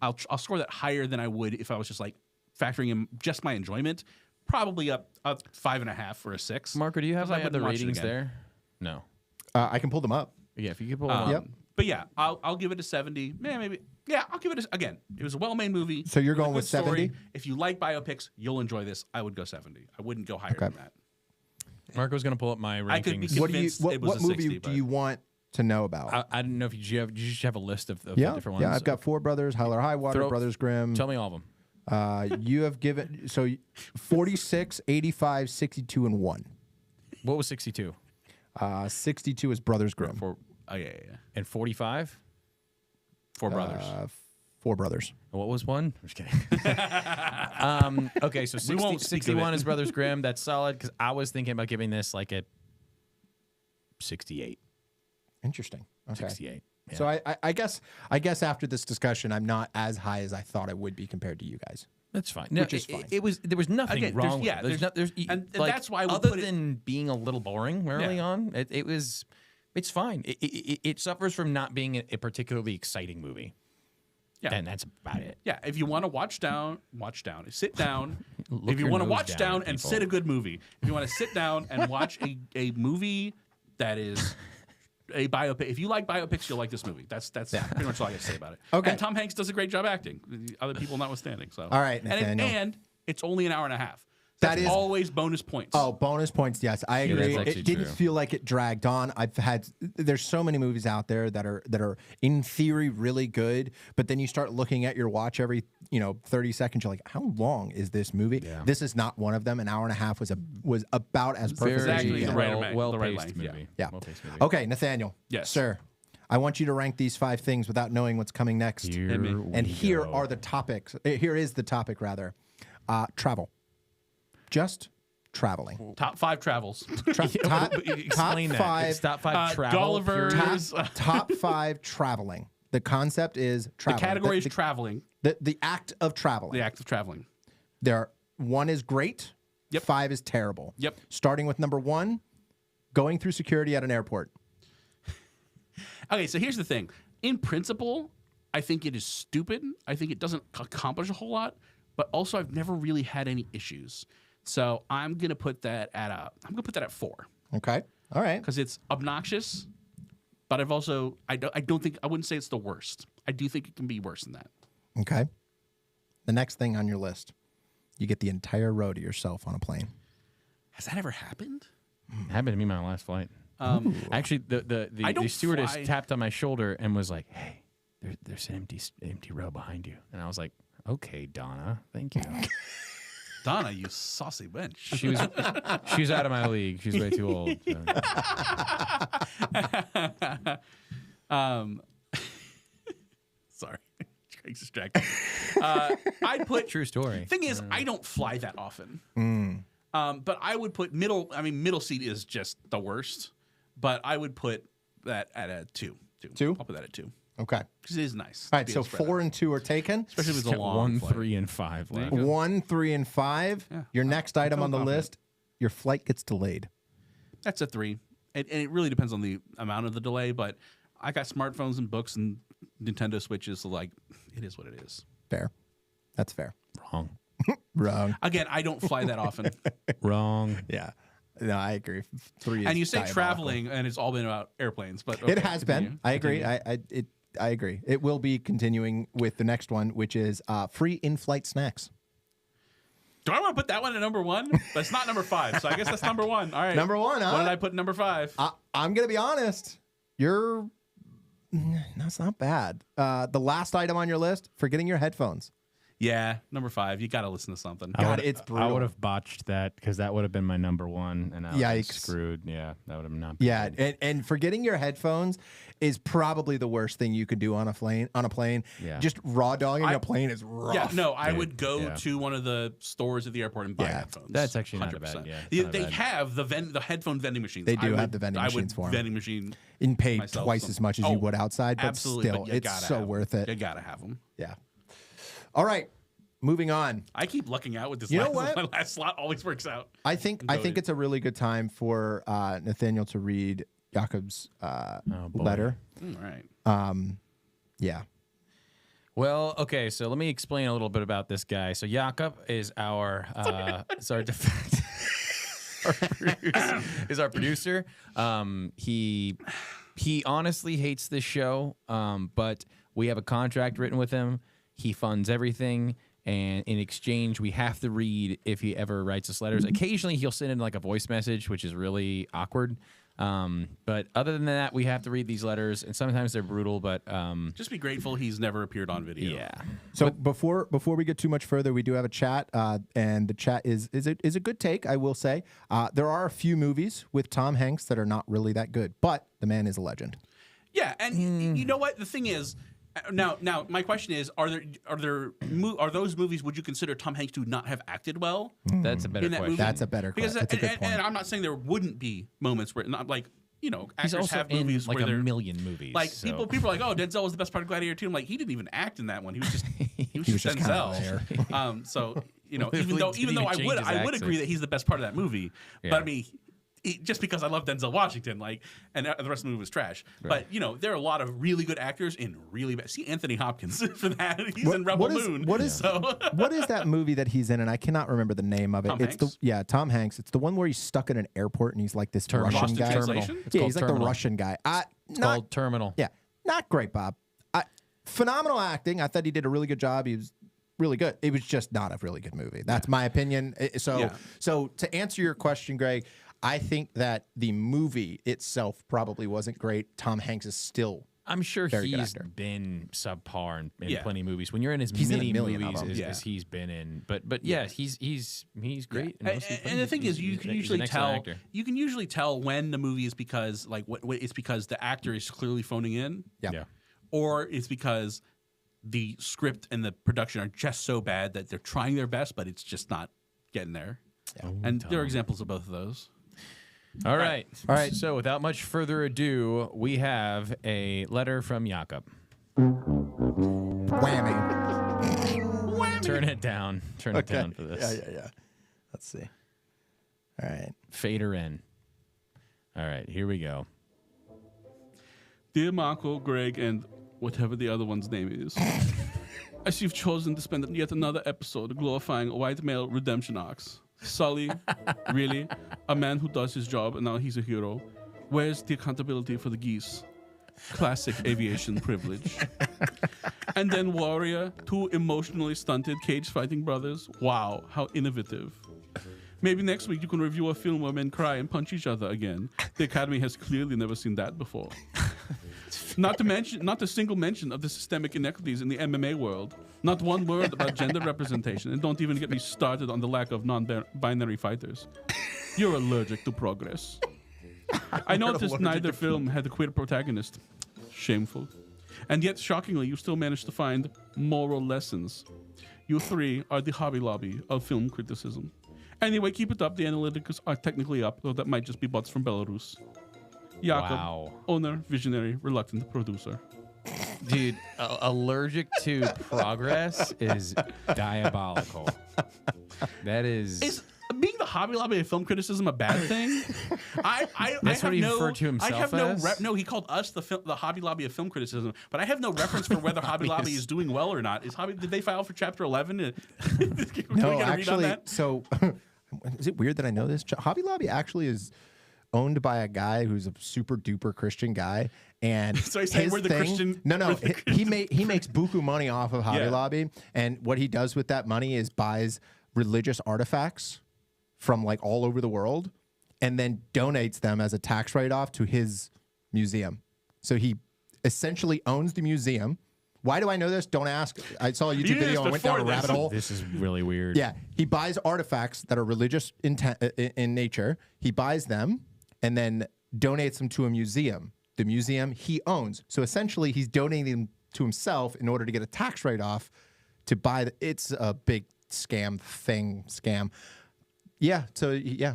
I'll score that higher than I would if I was just like factoring in just my enjoyment. Probably a 5.5 or a 6. Marco, do you have Because I my wouldn't other watch it ratings again. there? No. I can pull them up. Yeah, if you could pull them up. Yep. But yeah, I'll give it a 70. Maybe. Yeah, I'll give it again. It was a well-made movie. So you're It was a going good with 70? story. If you like biopics, you'll enjoy this. I would go 70. I wouldn't go higher than that. Marco's going to pull up my rankings. I could be What do you? convinced it was What a movie 60, do you want to know about? I didn't know if you just have a list of the yeah, different ones. yeah. I've got Four Brothers, Hell or High Water, Throw- Brothers Grimm. Tell me all of them. You have given 46, 85, 62, and 1. What was 62? 62 is Brothers Grimm. yeah. And 45? Four brothers. Four Brothers. What was one? I'm just kidding. Okay, so 60, won't speak of 61 it. is Brothers Grimm. That's solid because I was thinking about giving this like a 68. Interesting. Okay. 68. Yeah. So I guess after this discussion, I'm not as high as I thought I would be compared to you guys. That's fine. No, Which is fine. There was nothing Again, wrong. there's- with it. There's and like, that's why we other put it- than being a little boring early Yeah. on, it's fine. It suffers from not being a particularly exciting movie. Yeah. And that's about it. Yeah, if you want to watch down. Sit down. Look If you your want to nose watch down down at and people. sit a good movie, if you want to sit down and watch a movie that is a biopic, if you like biopics, you'll like this movie. That's pretty much all I got to say about it. Okay. And Tom Hanks does a great job acting. Other people notwithstanding. So All right, and Nathaniel. and it's only an hour and a half. That That's is- always bonus points. Oh, bonus points. Yes, I Yeah, agree. that's It actually didn't true. feel like it dragged on. There's so many movies out there that are in theory really good, but then you start looking at your watch every 30 seconds. You're like, how long is this movie? Yeah. This is not one of them. An hour and a half was about as perfect as Exactly you the get. right amount, the right well-paced length, movie. Yeah. Well-paced movie. Okay, Nathaniel. Yes. Sir. I want you to rank these 5 things without knowing what's coming next. Here me. we And here go. are the topics. Here is the topic, rather. Travel. Just traveling. Top 5 travels. Top Explain that. 5. It's top 5 travel. Gulliver's. Top 5 traveling. The concept is The traveling. category is traveling. the act of traveling. The act of traveling. There, 1 is great. Yep. 5 is terrible. Yep. Starting with number 1, going through security at an airport. Okay, so here's the thing. In principle, I think it is stupid. I think it doesn't accomplish a whole lot, but also I've never really had any issues. So I'm gonna put that at 4 Okay. All right. because it's obnoxious, but I wouldn't say it's the worst. I do think it can be worse than that. Okay. The next thing on your list, you get the entire row to yourself on a plane. Has that ever happened? Happened to me my last flight. Actually, the I don't stewardess fly- tapped on my shoulder and was like, "Hey, there's an empty row behind you." And I was like, "Okay, Donna, thank you." Donna, you saucy wench. She was out of my league. She's way too old. So. Sorry. Craig's distracted. I put True story. Thing is, I don't fly that often. But I would put middle seat is just the worst. But I would put that at a 2. 2? I'll put that at 2 Okay. because it is nice. All right. to be So able to spread 4 out. and 2 are taken. especially if it's a long 1, flight. 3, and 5. There Like, you go. 1, 3, and 5. Yeah. Your next item on the confident. list, your flight gets delayed. That's a 3. And it really depends on the amount of the delay. But I got smartphones and books and Nintendo Switches. So like, it is what it is. Fair. That's fair. wrong. Wrong. Again, I don't fly that often. Wrong. Yeah. No, I agree. 3 is And you say diabolical. traveling, and it's all been about airplanes. But It okay, has continue. been. I agree. Continue. I agree. It will be continuing with the next one, which is free in-flight snacks. Do I want to put that one at number 1? But it's not number 5, so I guess that's number 1. All right. Number 1, huh? What did I put number 5? I'm going to be honest. That's not bad. The last item on your list, forgetting your headphones. Yeah, number 5. You got to listen to something. God, it's brutal. I would have botched that because that would have been my number 1, and I would have been Yikes. screwed. Yeah, that would have not been Yeah, good. and forgetting your headphones is probably the worst thing you could do on a plane. Yeah. Just raw dogging a plane is rough. Yeah, no, I Dude, would go yeah. to one of the stores at the airport and buy Yeah. headphones. That's actually not a 100%. bad- yeah, it's not a They bad- have the headphone vending machines. They do I have would- the vending I would machines for 'em. vending machine. You can pay myself twice some- as much as Oh, you would outside, but absolutely, still, you it's gotta so have 'em. worth it. You gotta have them. Yeah. All right, moving on. I keep lucking out with this. You know last, what? My last slot always works out. I think it's a really good time for Nathanael to read Jakob's boy. letter. All right. Yeah. Well, okay, so let me explain a little bit about this guy. So Jakob is our producer. He honestly hates this show, but we have a contract written with him. He funds everything, and in exchange, we have to read if he ever writes us letters. Occasionally, he'll send in like a voice message, which is really awkward. But other than that, we have to read these letters, and sometimes they're brutal. But Just be grateful he's never appeared on video. yeah, So before we get too much further, we do have a chat, and the chat is a good take, I will say. There are a few movies with Tom Hanks that are not really that good, but the man is a legend. Yeah, and you know what? The thing is, now my question is: Are those movies? Would you consider Tom Hanks to not have acted well that's a better in that question. movie? That's a better because question. That's a good and point. I'm not saying there wouldn't be moments where not like He's actors also have in movies like where a they're million movies. like so. people are like, oh, Denzel was the best part of Gladiator 2. I'm like, he didn't even act in that one. He was just He was just kinda Denzel. So even Really though didn't even I change would his agree accent. that he's the best part of that movie, Yeah. but I mean. Just because I love Denzel Washington, and the rest of the movie was trash. But there are a lot of really good actors in really bad. See Anthony Hopkins for that. He's in Rebel Moon. What is that movie that he's in? And I cannot remember the name of it. Tom It's Hanks? Tom Hanks. It's the one where he's stuck in an airport and he's like this Russian Lost in guy. Translation? It's Yeah, called he's like Terminal. the Russian guy. It's called Terminal. Yeah, not great, Bob. Phenomenal acting. I thought he did a really good job. He was really good. It was just not a really good movie. That's my opinion. So to answer your question, Greg, I think that the movie itself probably wasn't great. Tom Hanks is still I'm sure Very good he's actor. been subpar in Yeah. plenty of movies. When you're in as He's in a many million of movies them. as, Yeah. as he's been in, but yeah, he's great. in most of his And the thing movies. is, you can he's usually an excellent tell. actor. You can usually tell when the movie is because it's because the actor is clearly phoning in, Yeah. or it's because the script and the production are just so bad that they're trying their best, but it's just not getting there. And there are examples of both of those. All right. All right. So without much further ado, we have a letter from Jakob. Whammy. Turn it down. Turn it down for this. Yeah. Let's see. All right. Fade her in. All right, here we go. Dear Marko, Greg, and whatever the other one's name is, as you've chosen to spend yet another episode glorifying white male redemption arcs, Sully, really, a man who does his job and now he's a hero. Where's the accountability for the geese? Classic aviation privilege. And then Warrior, two emotionally stunted cage-fighting brothers. Wow, how innovative. Maybe next week you can review a film where men cry and punch each other again. The Academy has clearly never seen that before. Not a single mention of the systemic inequities in the MMA world. Not one word about gender representation. And don't even get me started on the lack of non-binary fighters. You're allergic to progress. I noticed neither film had a queer protagonist. Shameful. And yet, shockingly, you still managed to find moral lessons. You three are the Hobby Lobby of film criticism. Anyway, keep it up. The analytics are technically up, though that might just be bots from Belarus. Jakob, Wow. owner, visionary, reluctant producer. Dude, allergic to progress is diabolical. That is... Is being the Hobby Lobby of film criticism a bad thing? That's I what have he no, referred to I have himself no as? no, he called us the Hobby Lobby of film criticism, but I have no reference for whether Hobby Lobby is doing well or not. Did they file for Chapter 11? Can we No, get a read on actually, that? so is it weird that I know this? Hobby Lobby actually is owned by a guy who's a super duper Christian guy, and So he's saying his we're the thing- Christian- No, we're the he makes buku money off of Hobby Yeah. Lobby, and what he does with that money is buys religious artifacts from like all over the world and then donates them as a tax write-off to his museum. So he essentially owns the museum. Why do I know this? Don't ask. I saw a knew YouTube this video and went down a before rabbit this. hole. This is really weird. Yeah, he buys artifacts that are religious in nature. He buys them and then donates them to a museum. The museum he owns. So essentially, he's donating them to himself in order to get a tax write-off to buy. It's a big scam. Yeah. So yeah,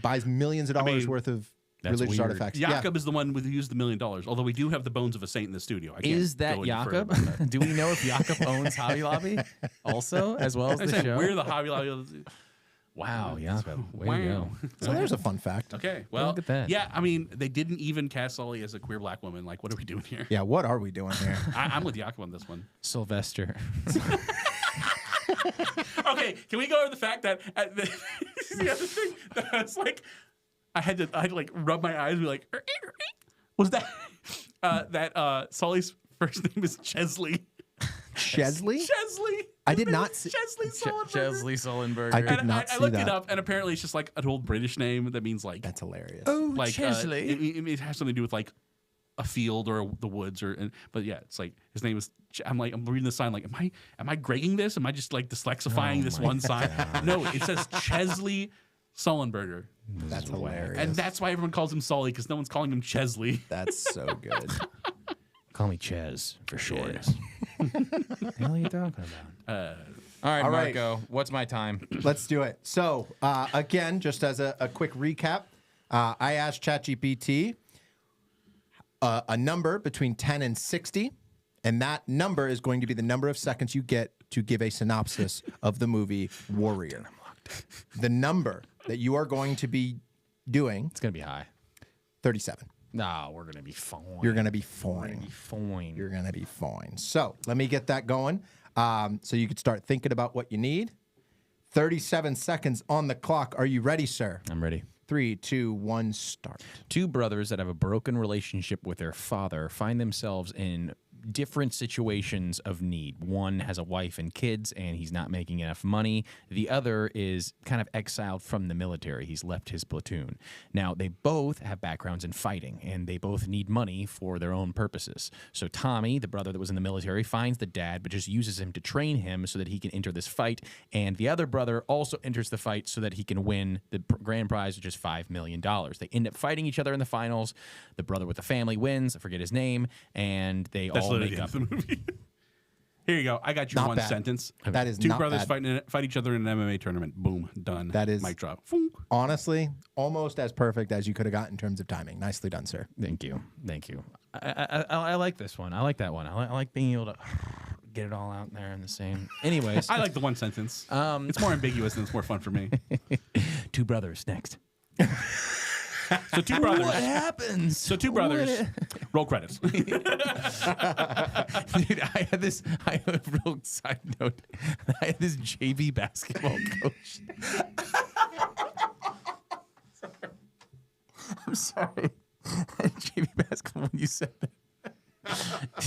buys millions of dollars worth of religious weird. artifacts. Jakob is the one who used the $1 million. Although we do have the bones of a saint in the studio. I can't Is that go any further Jakob? about that. Do we know if Jakob owns Hobby Lobby also, as well as I the said, show? we're the Hobby Lobby. Wow, Jakob. Way Wow. to go. So there's a fun fact. Okay, well, Look at that. yeah, I mean, they didn't even cast Sully as a queer black woman. Like, what are we doing here? Yeah, what are we doing here? I'm with Jakob on this one. Sylvester. Okay, can we go over the fact that this is the other thing that it's like I had to like rub my eyes and be like, was that Sully's first name is Chesley? Chesley? Chesley. I did not see- Chesley Sullenberger. Chesley Sullenberger. I did And not I see looked that. it up, and apparently it's just like an old British name that means like That's hilarious. Oh, like Chesley. it has something to do with like a field or the woods but yeah, it's like his name is. I'm reading the sign like, am I grading this? Am I just like dyslexifying this one sign? No, it says Chesley Sullenberger, That's hilarious. and that's why everyone calls him Sully because no one's calling him Chesley. That's so good. Call me Ches for short. What the hell are you talking about? All right, All right. Marco. What's my time? Let's do it. So, again, just as a quick recap, I asked ChatGPT a number between 10 and 60, and that number is going to be the number of seconds you get to give a synopsis of the movie Warrior. The number that you are going to be doing, It's gonna be high. 37. No, we're gonna be fine. You're going to be fine. fine. You're going to be fine. So let me get that going so you could start thinking about what you need. 37 seconds on the clock. Are you ready, sir? I'm ready. 3, 2, 1, start. Two brothers that have a broken relationship with their father find themselves in different situations of need. One has a wife and kids, and he's not making enough money. The other is kind of exiled from the military. He's left his platoon. Now, they both have backgrounds in fighting, and they both need money for their own purposes. So Tommy, the brother that was in the military, finds the dad, but just uses him to train him so that he can enter this fight. And the other brother also enters the fight so that he can win the grand prize, which is $5 million. They end up fighting each other in the finals. The brother with the family wins. I forget his name. And they That's all literally make the up. end of the movie. Here you go. I got your Not one bad. sentence. That is Two not brothers bad. fight each other in an MMA tournament. Boom, done. That is- mic drop. Foonk. Honestly, almost as perfect as you could have got in terms of timing. Nicely done, sir. Thank you. Thank you. I like this one. I like that one. I like being able to get it all out there in the same. Anyways, I like the one sentence. It's more ambiguous and it's more fun for me. two brothers next. So two brothers. What happens? So two brothers. Roll credits. Dude, I had a real side note. I had this JV basketball coach. I'm sorry. JV basketball when you said that.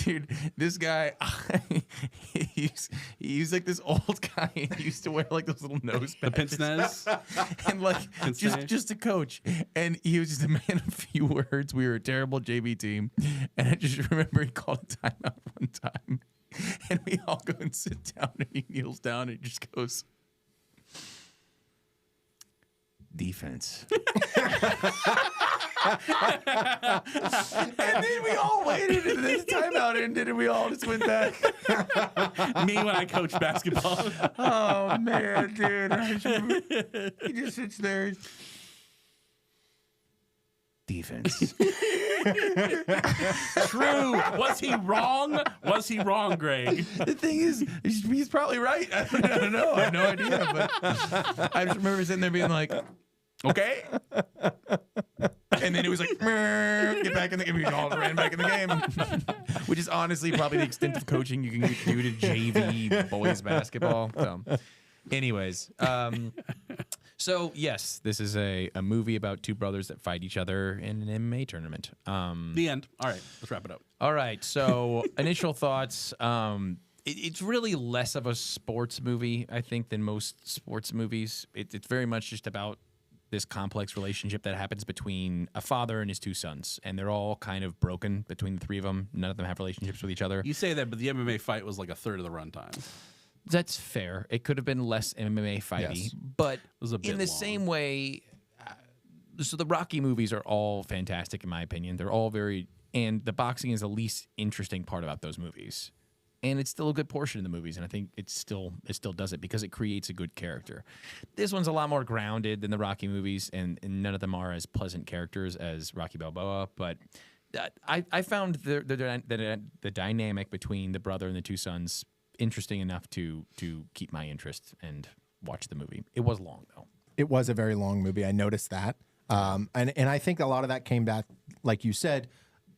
Dude, this guy, he's like this old guy and he used to wear like those little nose The patches. pince-nez. And like just a coach, and he was just a man of few words. We were a terrible JV team, and I just remember he called a timeout one time, and we all go and sit down, and he kneels down and he just goes, defense. And then we all waited, and this timeout ended, and we all just went back. Me when I coach basketball. Oh man, dude! He just sits there. Defense. True. Was he wrong? Was he wrong, Greg? The thing is, he's probably right. I don't know. I have no idea. But I just remember sitting there being like, Okay. and then it was like, get back in the game. We all ran back in the game, which is honestly probably the extent of coaching you can do to JV boys basketball. So, anyways, so yes, this is a movie about two brothers that fight each other in an MMA tournament. The end. All right. Let's wrap it up. All right. So initial thoughts. It's really less of a sports movie, I think, than most sports movies. It's very much just about this complex relationship that happens between a father and his two sons, and they're all kind of broken between the three of them. None of them have relationships with each other. You say that, but the MMA fight was like a third of the runtime. That's fair. It could have been less MMA fighty, Yes. but was a bit in the long. same way, so the Rocky movies are all fantastic in my opinion. They're all very, and the boxing is the least interesting part about those movies. And it's still a good portion of the movies, and I think it still does it because it creates a good character. This one's a lot more grounded than the Rocky movies, and none of them are as pleasant characters as Rocky Balboa. But I found the dynamic between the brother and the two sons interesting enough to keep my interest and watch the movie. It was long though. It was a very long movie. I noticed that, and I think a lot of that came back, like you said,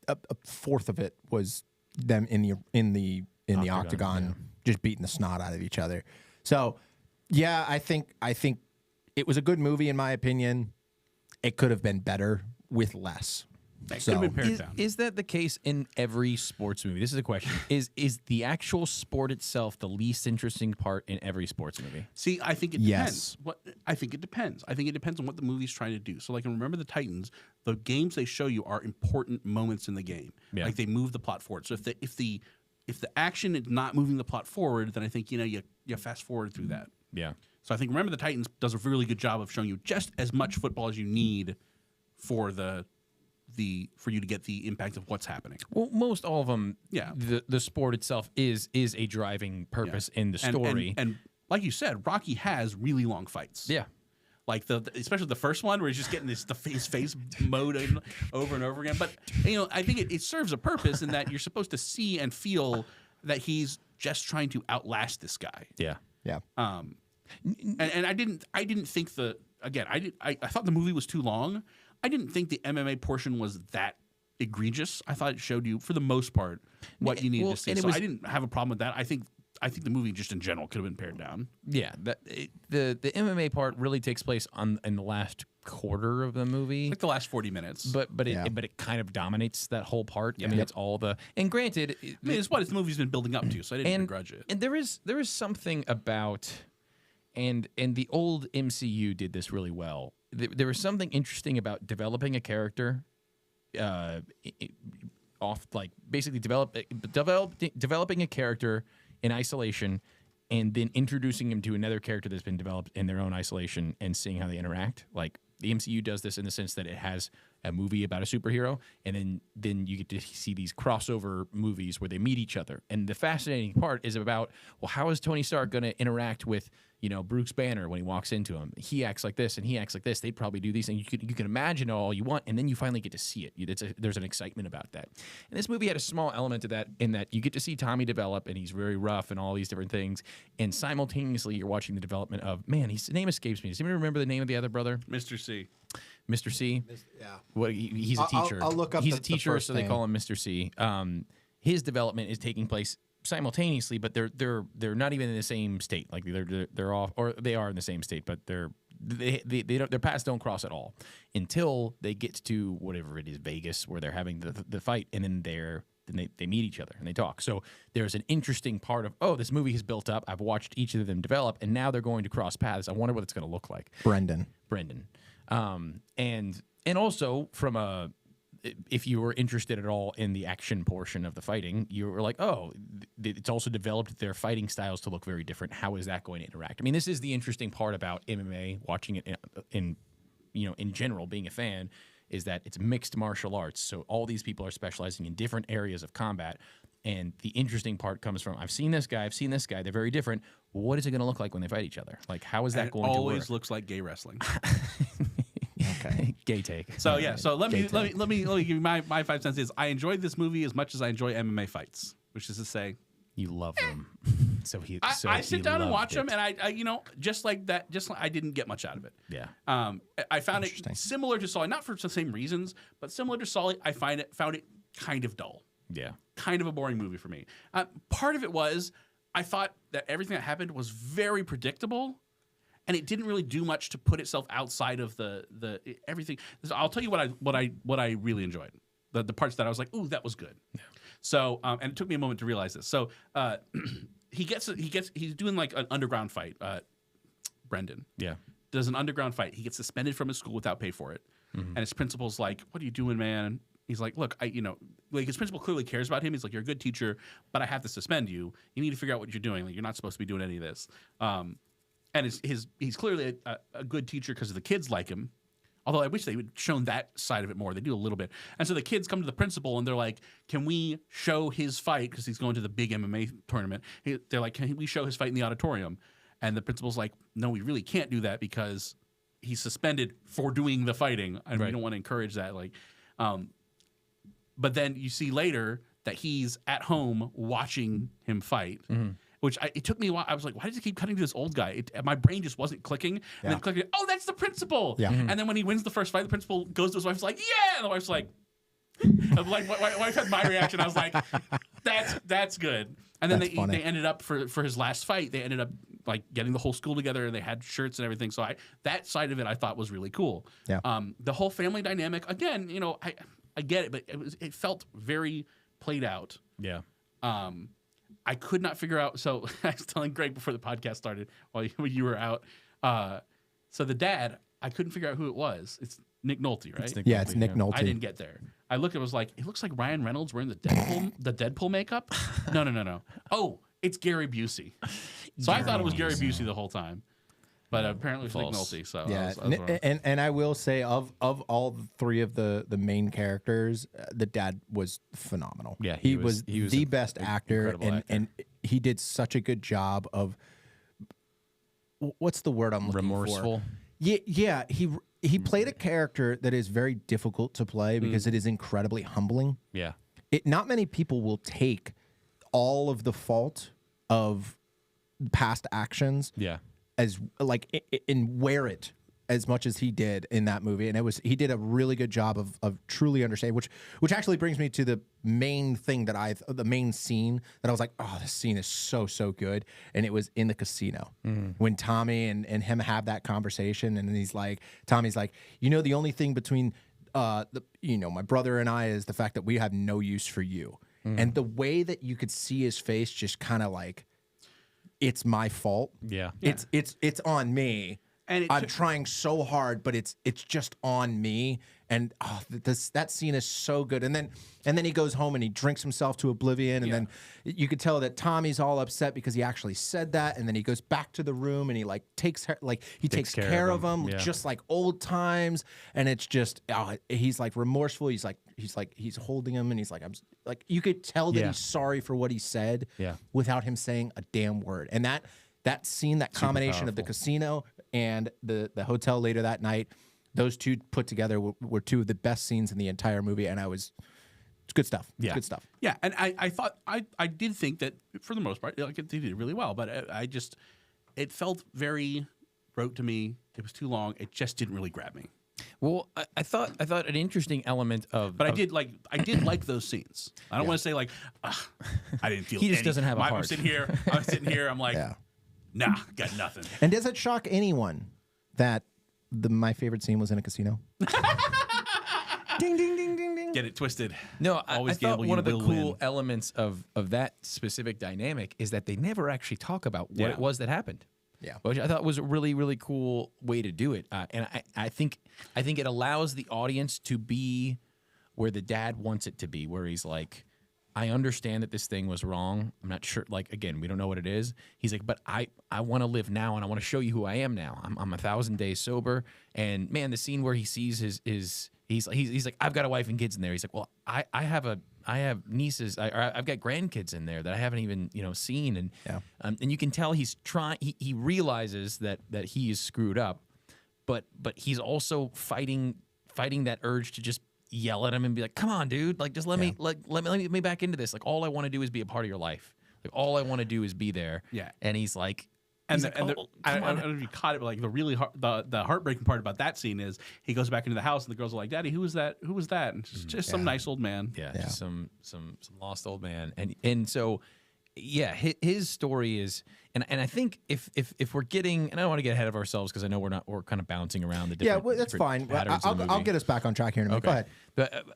a fourth of it was them in the octagon, just beating the snot out of each other. So, yeah, I think it was a good movie in my opinion. It could have been better with less. That could have been pared Is, down. is that the case in every sports movie? This is a question. Is the actual sport itself the least interesting part in every sports movie? See, I think it Yes. depends. I think it depends. I think it depends on what the movie's trying to do. So, like in Remember the Titans, the games they show you are important moments in the game. Yeah. Like they move the plot forward. So if the action is not moving the plot forward, then I think you fast forward through that. Yeah. So I think Remember the Titans does a really good job of showing you just as much football as you need for for you to get the impact of what's happening. Well, most all of them, Yeah. the sport itself is a driving purpose in the story. And like you said, Rocky has really long fights. yeah. Like especially the first one where he's just getting his face mowed over and over again. But I think it serves a purpose in that you're supposed to see and feel that he's just trying to outlast this guy. Yeah. Yeah. And I didn't think I thought the movie was too long. I didn't think the MMA portion was that egregious. I thought it showed you for the most part what you needed to see. and it So was- I didn't have a problem with that. I think the movie just in general could have been pared down. Yeah. The MMA part really takes place in the last quarter of the movie. Like the last 40 minutes. But Yeah. it kind of dominates that whole part. I Yeah. mean, it's all and granted, I mean, it's what the movie's been building up to, so I didn't begrudge it. And there is something about, and the old MCU did this really well. There was something interesting about developing a character, basically developing a character in isolation, and then introducing him to another character that's been developed in their own isolation and seeing how they interact. Like the MCU does this in the sense that it has a movie about a superhero, and then you get to see these crossover movies where they meet each other. And the fascinating part is about, well, how is Tony Stark going to interact with Bruce Banner when he walks into him? He acts like this and he acts like this. They'd probably do these things. You can imagine all you want, and then you finally get to see it. There's an excitement about that. And this movie had a small element of that in that you get to see Tommy develop, and he's very rough and all these different things. And simultaneously, you're watching the development of, his name escapes me. Does anybody remember the name of the other brother? Mr. C. Mr. C. Yeah. Well, he's a teacher. I'll look up He's the a teacher, first so they name. call him Mr. C. His development is taking place simultaneously, but they're not even in the same state. Like they're off, or they are in the same state, but they don't, their paths don't cross at all until they get to whatever it is, Vegas, where they're having the fight, and then they meet each other and they talk. So there's an interesting part of, this movie has built up. I've watched each of them develop, and now they're going to cross paths. I wonder what it's going to look like. Brendan. And also from if you were interested at all in the action portion of the fighting, you were like, it's also developed their fighting styles to look very different. How is that going to interact? I mean, this is the interesting part about MMA, watching it in general, being a fan, is that it's mixed martial arts. So all these people are specializing in different areas of combat. And the interesting part comes from, I've seen this guy, they're very different. What is it going to look like when they fight each other? Like, how is that And it going to work? always looks like gay wrestling. Okay. Gay take. So yeah, so let me give you my 5 cents is I enjoyed this movie as much as I enjoy MMA fights, which is to say You love them. I sit down and watch them, and I just like I didn't get much out of it. Yeah. I found it similar to Sully, not for the same reasons, but similar to Sully. I found it kind of dull. Yeah. Kind of a boring movie for me. Part of it was I thought that everything that happened was very predictable, and it didn't really do much to put itself outside of the everything. I'll tell you what I really enjoyed. The parts that I was like, ooh, that was good. Yeah. So, and it took me a moment to realize this. So, he's doing like an underground fight. Brendan does an underground fight. He gets suspended from his school without pay for it, and his principal's like, "What are you doing, man?" He's like, "Look, like his principal clearly cares about him. He's like, you're a good teacher, but I have to suspend you. You need to figure out what you're doing. Like, you're not supposed to be doing any of this." And he's clearly a good teacher because the kids like him. Although I wish they would shown that side of it more. They do a little bit. And so the kids come to the principal and they're like, "Can we show his fight?" Because he's going to the big MMA tournament. They're like, "Can we show his fight in the auditorium?" And the principal's like, "No, we really can't do that because he's suspended for doing the fighting, and we don't want to encourage that." Like, but then you see later that he's at home watching him fight, which it took me a while. I was like, why does it keep cutting to this old guy? My brain just wasn't clicking. And then clicking, oh, that's the principal. Yeah. And then when he wins the first fight, the principal goes to his wife's like, yeah. And the wife's like, my wife had my reaction. I was like, that's good. And then they ended up for his last fight, they ended up like getting the whole school together and they had shirts and everything. So that side of it I thought was really cool. Yeah. The whole family dynamic, again, I get it, but it felt very played out. Yeah. I could not figure out. So I was telling Greg before the podcast started while you were out. So the dad, I couldn't figure out who it was. It's Nick Nolte, right? It's Nick Nolte. I didn't get there. I looked. It was like it looks like Ryan Reynolds wearing the Deadpool makeup. No. Oh, it's Gary Busey. So I thought it was Gary Busey the whole time. But apparently it's Nick Nolte. So yeah, I was wrong. And I will say of all three of the main characters, the dad was phenomenal. Yeah, he was the best actor, and he did such a good job of what's the word I'm looking remorseful. For? Yeah. He played a character that is very difficult to play because it is incredibly humbling. Yeah, not many people will take all of the fault of past actions. Yeah. As like and wear it as much as he did in that movie, and he did a really good job of truly understanding, which actually brings me to the main thing the main scene that I was like, oh, this scene is so good, and it was in the casino when Tommy and him have that conversation, and then Tommy's like, the only thing between my brother and I is the fact that we have no use for you, and the way that you could see his face just kind of like, it's my fault. Yeah. It's on me. And I'm trying so hard, but it's just on me. And that scene is so good. And then he goes home and he drinks himself to oblivion. And then you could tell that Tommy's all upset because he actually said that. And then he goes back to the room and he takes care of him just like old times. And it's just he's like remorseful. He's holding him and he's like, you could tell that he's sorry for what he said without him saying a damn word. And that scene, that combination of the casino and the hotel later that night, those two put together were two of the best scenes in the entire movie, and it's good stuff. Yeah. It's good stuff. Yeah, and I thought I did think that for the most part, they did really well, but it felt very rote to me. It was too long. It just didn't really grab me. Well, I thought an interesting element of, but I did like those scenes. I don't want to say like I didn't feel. He just doesn't have a heart. I'm sitting here. I'm like, nah, got nothing. And does it shock anyone that my favorite scene was in a casino? Ding, ding, ding, ding, ding. Get it twisted. No, I thought one of the cool elements of that specific dynamic is that they never actually talk about what it was that happened. Yeah, which I thought was a really, really cool way to do it. And I think it allows the audience to be where the dad wants it to be, where he's like, I understand that this thing was wrong. I'm not sure. Like, again, we don't know what it is. He's like, but I want to live now, and I want to show you who I am now. I'm 1,000 days sober, and man, the scene where he sees he's like, I've got a wife and kids in there. He's like, well, I have nieces. I've got grandkids in there that I haven't even seen, and you can tell he's trying. He realizes that he is screwed up, but he's also fighting that urge to just yell at him and be like, come on, dude, like just let me back into this. Like, all I want to do is be a part of your life. Like, all I want to do is be there. Yeah. And he's like, I don't know if you caught it, but like the really the heartbreaking part about that scene is he goes back into the house and the girls are like, Daddy, who was that? Who was that? And just some nice old man. Yeah. Just some lost old man. And so yeah, his story is, and I think if we're getting, and I don't want to get ahead of ourselves because I know we're kind of bouncing around the different. Yeah, well, that's different fine. patterns of the I'll movie. get us back on track here in a minute. Go ahead.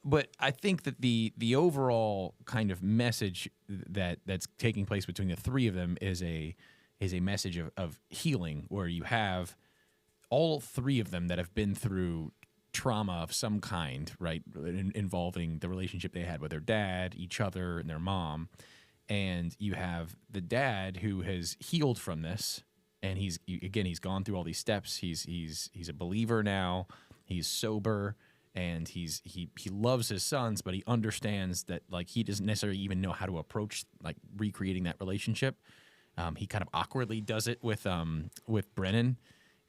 But I think that the overall kind of message that's taking place between the three of them is a message of healing, where you have all three of them that have been through trauma of some kind, right, involving the relationship they had with their dad, each other, and their mom. And you have the dad who has healed from this, and he's gone through all these steps. He's a believer now. He's sober, and he loves his sons, but he understands that like he doesn't necessarily even know how to approach like recreating that relationship. He kind of awkwardly does it with Brennan.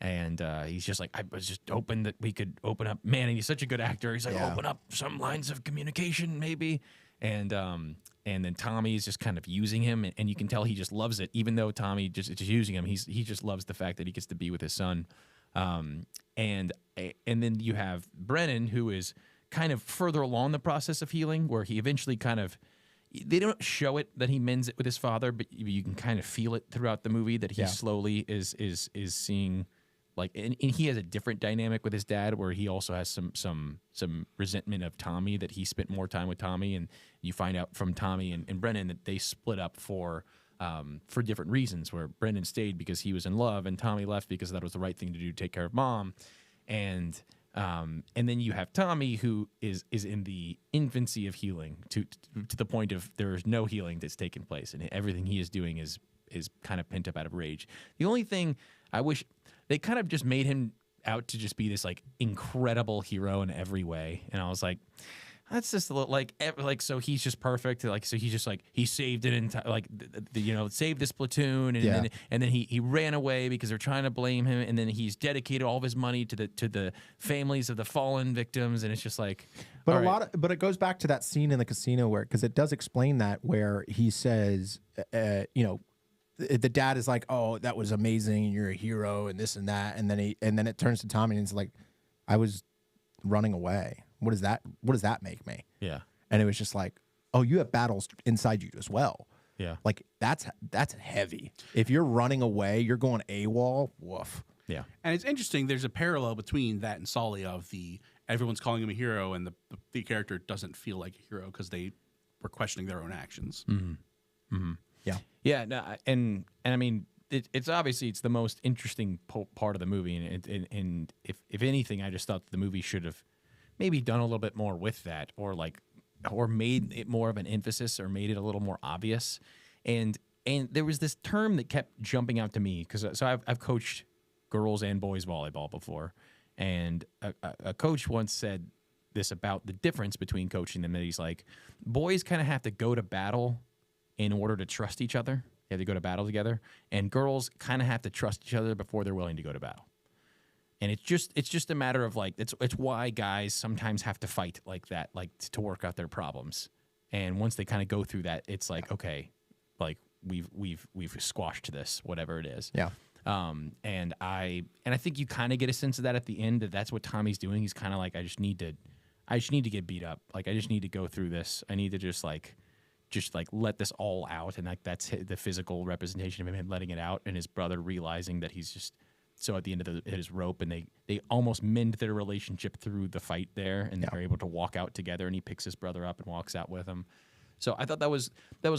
And he's just like, I was just hoping that we could open up. Man, and he's such a good actor. He's like, open up some lines of communication, maybe. And then Tommy is just kind of using him, and you can tell he just loves it. Even though Tommy just using him, he just loves the fact that he gets to be with his son. And then you have Brennan, who is kind of further along the process of healing, where he eventually kind of. They don't show it that he mends it with his father, but you can kind of feel it throughout the movie that he slowly is seeing. Like, and he has a different dynamic with his dad, where he also has some resentment of Tommy, that he spent more time with Tommy, and you find out from Tommy and Brennan that they split up for different reasons. Where Brennan stayed because he was in love, and Tommy left because that was the right thing to do to take care of mom, and then you have Tommy, who is in the infancy of healing to the point of there is no healing that's taken place, and everything he is doing is kind of pent up out of rage. The only thing I wish. They kind of just made him out to just be this like incredible hero in every way, and I was like, that's just a little like so he's just perfect, like so he's just like he saved it entire like saved this platoon, and then he ran away because they're trying to blame him, and then he's dedicated all of his money to the families of the fallen victims, and it's just like, but but it goes back to that scene in the casino where because it does explain that where he says, the dad is like, "Oh, that was amazing, and you're a hero, and this and that," and then it turns to Tommy and he's like, "I was running away. What does that make me?" Yeah, and it was just like, "Oh, you have battles inside you as well." Yeah, like that's heavy. If you're running away, you're going AWOL. Woof. Yeah, and it's interesting. There's a parallel between that and Sully of everyone's calling him a hero, and the character doesn't feel like a hero because they were questioning their own actions. Mm-hmm. Mm-hmm. Yeah, no, and I mean, it's obviously it's the most interesting part of the movie, and if anything, I just thought the movie should have maybe done a little bit more with that, or made it more of an emphasis, or made it a little more obvious. And there was this term that kept jumping out to me because I've coached girls and boys volleyball before, and a coach once said this about the difference between coaching them. That he's like, boys kind of have to go to battle in order to trust each other. They have to go to battle together, and girls kind of have to trust each other before they're willing to go to battle. And it's just a matter of like it's why guys sometimes have to fight like that, like to work out their problems. And once they kind of go through that, it's like, okay, like we've squashed this, whatever it is. Yeah. And I think you kind of get a sense of that at the end, that's what Tommy's doing. He's kind of like, I just need to get beat up. Like I just need to go through this. I need to just let this all out, and like that's the physical representation of him letting it out, and his brother realizing that he's just so at the end of his rope, and they almost mend their relationship through the fight there, and they're able to walk out together, and he picks his brother up and walks out with him. So I thought that was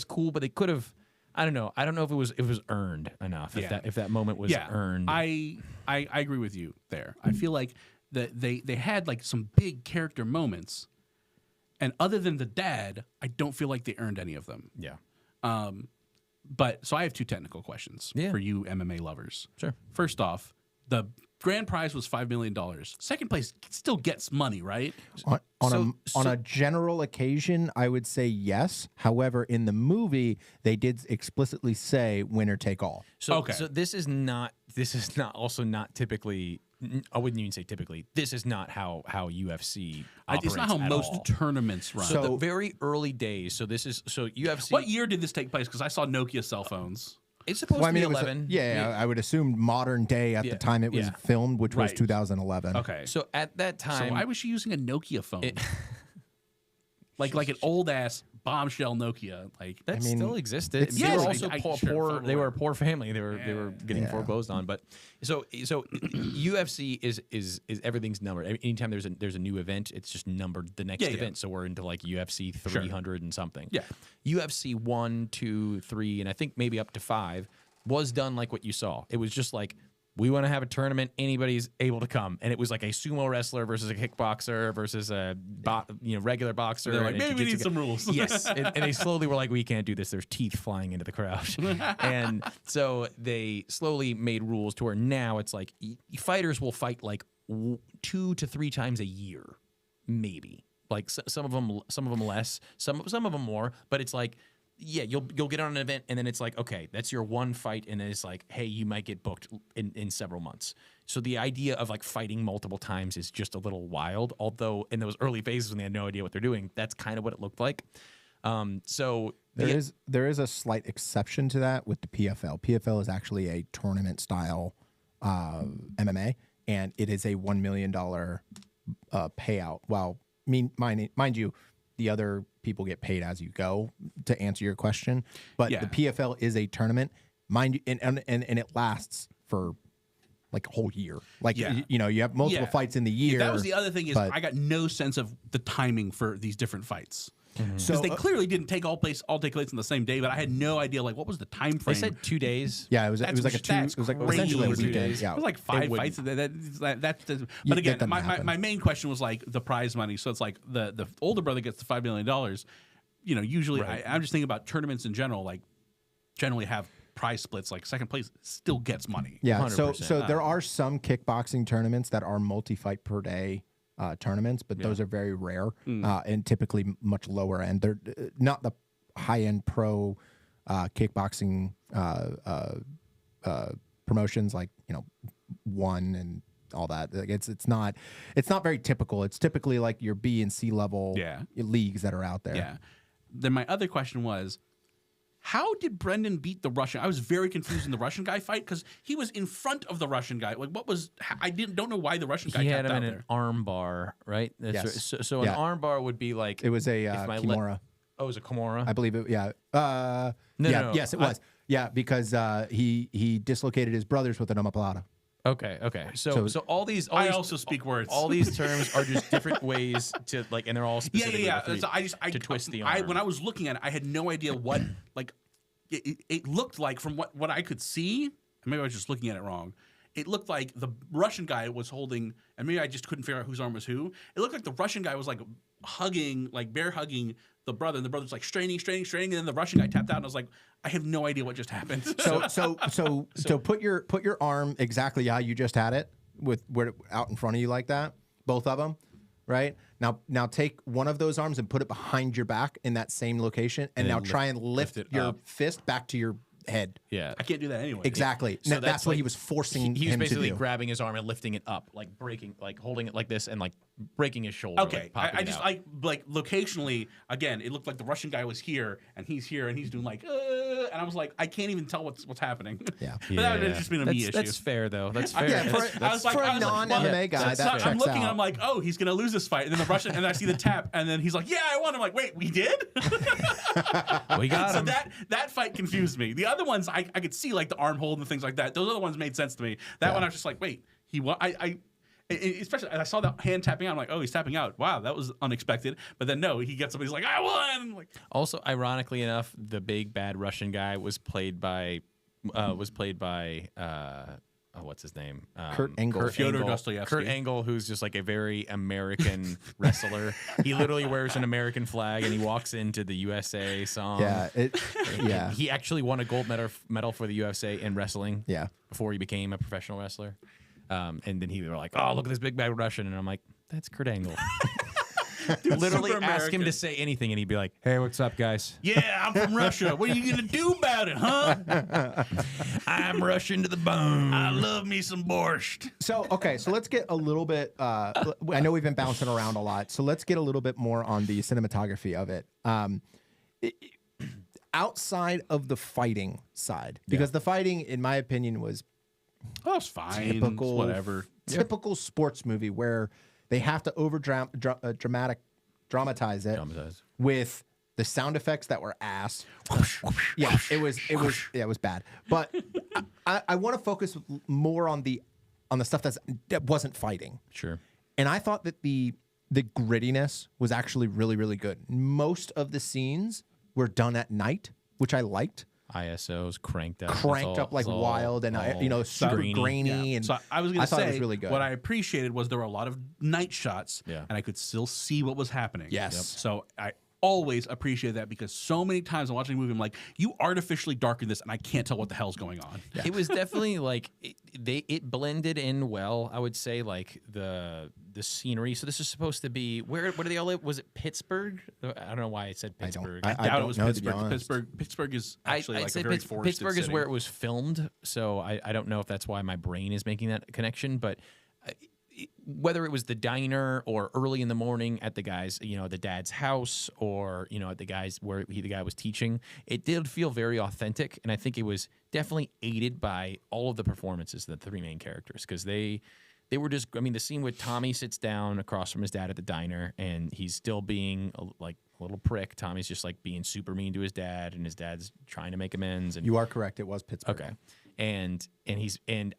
cool, but they could have. I don't know if it was earned enough. Yeah. If that moment was earned. I agree with you there. I feel like that they had like some big character moments. And other than the dad, I don't feel like they earned any of them. Yeah. But so I have two technical questions for you MMA lovers. Sure. First off, the grand prize was $5 million. Second place still gets money, right? On a general occasion, I would say yes. However, in the movie, they did explicitly say winner take all. So this is not also not typically. I wouldn't even say typically. This is not how UFC operates. It's not how most tournaments run. So the very early days. So UFC. What year did this take place? Because I saw Nokia cell phones. It's supposed to be 11. I would assume modern day at the time it was filmed, which was 2011. Okay. So at that time, so why was she using a Nokia phone? Like an old ass bombshell Nokia. Like That I mean, still existed. it's They were still- also poor. sure, They were a poor family. They were getting Yeah. foreclosed on. But so UFC is everything's numbered. Anytime there's a new event, it's just numbered the next Yeah, yeah. event. So we're into like UFC 300 and something. Yeah. UFC 1, 2, 3, and I think maybe up to 5 was done like what you saw. It was just like, we want to have a tournament. Anybody's able to come, and it was like a sumo wrestler versus a kickboxer versus a regular boxer. They're like, and a maybe we need jiu-jitsu some guy. rules. Yes, and they slowly were like, we can't do this. There's teeth flying into the crowd, and so they slowly made rules to where now it's like fighters will fight like 2 to 3 times a year, maybe. Like some of them less, some of them more, but it's like. Yeah, you'll get on an event and then it's like, okay, that's your one fight, and then it's like, hey, you might get booked in several months. So the idea of like fighting multiple times is just a little wild. Although in those early phases when they had no idea what they're doing, that's kind of what it looked like. So There is a slight exception to that with the PFL. PFL is actually a tournament style MMA, and it is a $1 million payout. While mind you, the other people get paid as you go, to answer your question. But Yeah. the PFL is a tournament, mind you, and it lasts for like a whole year. Like Yeah. you have multiple Yeah. fights in the year. That was the other thing is but- I got no sense of the timing for these different fights. Because So they clearly didn't take all place on the same day, but I had no idea like what was the time they frame. said 2 days. yeah, it was That's like a two. that's It was like crazy. essentially a 2 weekend. days. Yeah, It was like 5 fights. You But again, get them to happen. my main question was like the prize money. So it's like the older brother gets the $5 million. Usually I'm just thinking about tournaments in general. Like generally have prize splits. Like second place still gets money. Yeah, 100%. so there are some kickboxing tournaments that are multi-fight per day tournaments, but those are very rare and typically much lower end. They're not the high-end pro kickboxing promotions like One and all that. Like it's not very typical. It's typically like your B and C level leagues that are out there. Yeah. Then my other question was, how did Brendan beat the Russian? I was very confused in the Russian guy fight because he was in front of the Russian guy. Like, what was? I don't know why the Russian guy He had tapped him out in there. an arm bar, right? That's Yes. right. So an Yeah. arm bar would be like It was a if my Kimura. Oh, it was a Kimura. I believe it. Yeah. No. Yes, it was. Yeah, because he dislocated his brothers with an omoplata. Okay. So all these. I also speak words. All these terms are just different ways to like, and they're all specific. So to twist the arm. When I was looking at it, I had no idea what like it looked like from what I could see. And maybe I was just looking at it wrong. It looked like the Russian guy was holding, and maybe I just couldn't figure out whose arm was who. It looked like the Russian guy was like hugging, like bear hugging the brother, and the brother's like straining, and then the Russian guy tapped out, and I was like, I have no idea what just happened. So put your arm exactly how you just had it with where out in front of you like that, both of them, right? Now take one of those arms and put it behind your back in that same location, and now try and lift it your up. fist back to your head. Yeah. I can't do that anyway. Exactly. So That's what like- he was forcing He was him to basically do. grabbing his arm and lifting it up, like breaking, like holding it like this, and like breaking his shoulder. Okay, like, popping I it just out. like locationally again. It looked like the Russian guy was here and he's doing like, and I was like, I can't even tell what's happening. Yeah. But that would have just been a me issue. That's fair though. That's fair. Yeah, That's- for a non-MMA guy, that I'm checks looking and out. I'm like, oh, he's gonna lose this fight, and then the Russian, and I see the tap, and then he's like, yeah, I won. I'm like, wait, we did? we got So him. that fight confused me. The other ones I could see like the arm hold and things like that. Those other ones made sense to me. That one I was just like, wait, he won. Especially I saw the hand tapping out. I'm like, oh, he's tapping out. Wow, that was unexpected. But then no, he gets up. He's like, I won. I'm like, Also, ironically enough, the big bad Russian guy was played by what's his name? Kurt Angle. Fyodor Angle. Dostoevsky. Kurt Angle, who's just like a very American wrestler. He literally wears an American flag and he walks into the USA song. Yeah. He actually won a gold medal for the USA in wrestling. Yeah. Before he became a professional wrestler. And then he were like, "Oh, look at this big bad Russian," and I'm like, "That's Kurt Angle." Literally super ask him American. to say anything, and he'd be like, "Hey, what's up, guys? yeah, I'm from Russia. What are you gonna do about it, huh? I'm Russian to the bone." I love me some borscht. So let's get a little bit. I know we've been bouncing around a lot, so let's get a little bit more on the cinematography of it. Outside of the fighting side, because the fighting, in my opinion, was Oh, it's fine. typical, It's whatever. typical sports movie where they have to dramatize it Dramatize. with The sound effects that were ass. Yeah, it was bad. But I want to focus more on the stuff that wasn't fighting. Sure. And I thought that the grittiness was actually really, really good. Most of the scenes were done at night, which I liked. ISOs cranked up, Like wild, and super grainy. Yeah. And so I was going to say, it was really good. What I appreciated was there were a lot of night shots, Yeah. and I could still see what was happening. Yes. Yep. So I always appreciate that because so many times I'm watching a movie, I'm like, you artificially darkened this, and I can't tell what the hell's going on. Yeah. It was definitely like it blended in well. I would say like the scenery. So this is supposed to be where do they all live? Was it Pittsburgh? I don't know why it said Pittsburgh. I doubt don't it was know, to be Pittsburgh. honest. Pittsburgh is actually I'd like say a very forested Pittsburgh is city. where it was filmed. So I don't know if that's why my brain is making that connection, but. Whether it was the diner or early in the morning at the guy's, the dad's house or, at the guy's where the guy was teaching, it did feel very authentic. And I think it was definitely aided by all of the performances of the three main characters because they were just, the scene with Tommy sits down across from his dad at the diner and he's still being a little prick. Tommy's just like being super mean to his dad and his dad's trying to make amends. And you are correct. It was Pittsburgh. Okay. And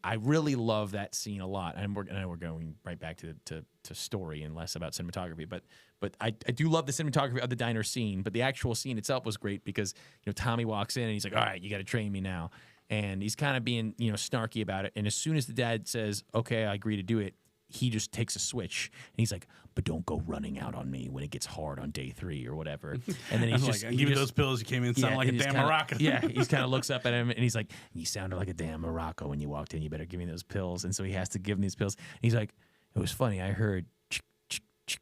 I really love that scene a lot. And we're going right back to story and less about cinematography. But I do love the cinematography of the diner scene. But the actual scene itself was great because Tommy walks in and he's like, all right, you got to train me now. And he's kind of being snarky about it. And as soon as the dad says, okay, I agree to do it, he just takes a switch and he's like, but don't go running out on me when it gets hard on day 3 or whatever. And then he's like, give me those pills. You came in sounding like a damn Morocco. Yeah, he's kind of looks up at him and he's like, you sounded like a damn Morocco when you walked in. You better give me those pills. And so he has to give him these pills. And he's like, it was funny. I heard, chick, chick, chick.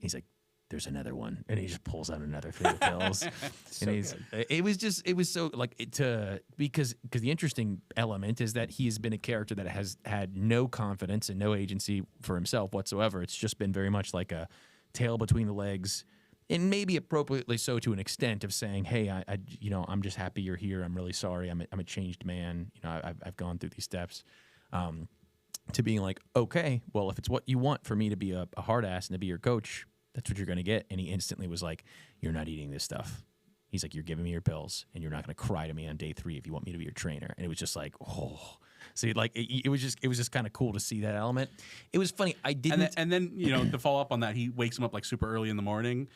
He's like, there's another one, and he just pulls out another 3 pills. It was so like because the interesting element is that he has been a character that has had no confidence and no agency for himself whatsoever. It's just been very much like a tail between the legs, and maybe appropriately so to an extent of saying, hey, I'm just happy you're here. I'm really sorry. I'm a changed man. I've gone through these steps. To being like, okay, well, if it's what you want for me to be a hard ass and to be your coach, that's what you're going to get. And he instantly was like, you're not eating this stuff. He's like, you're giving me your pills and you're not going to cry to me on day 3 if you want me to be your trainer. And it was just like, oh, see, like it was just kind of cool to see that element. It was funny. I didn't. And then to follow up on that, he wakes him up like super early in the morning.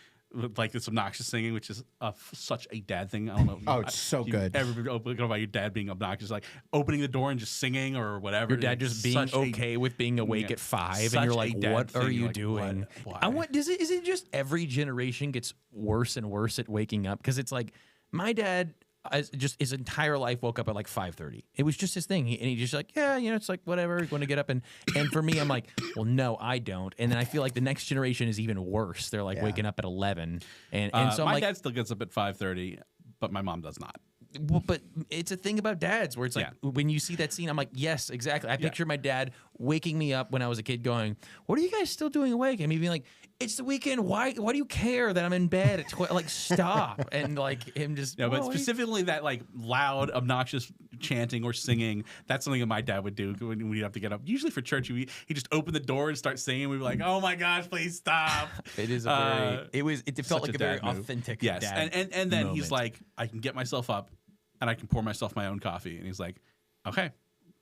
Like this obnoxious singing, which is such a dad thing. I don't know. Oh, it's so good. Ever been about your dad being obnoxious, like opening the door and just singing or whatever? Your dad just being okay with being awake at 5, and you're like, "What are you doing?" I want. Is it just every generation gets worse and worse at waking up? Because it's like my dad. Just his entire life woke up at like 5:30. It was just his thing. And he just like, yeah, it's like whatever. Going to get up and for me, I'm like, well, no, I don't. And then I feel like the next generation is even worse. They're like waking up at 11. And so my like, dad still gets up at 5:30, but my mom does not. Well, but it's a thing about dads where it's like when you see that scene, I'm like, yes, exactly. I picture my dad waking me up when I was a kid going, what are you guys still doing awake? And me being like, it's the weekend. Why do you care that I'm in bed at 12? Like, stop. And like him just. No, but specifically that like loud, obnoxious chanting or singing, that's something that my dad would do when we'd have to get up. Usually for church, he just open the door and start singing. We'd be like, oh my gosh, please stop. It is a very, it felt like a very authentic dad. And then moment. he's like, I can get myself up and I can pour myself my own coffee. And he's like, okay,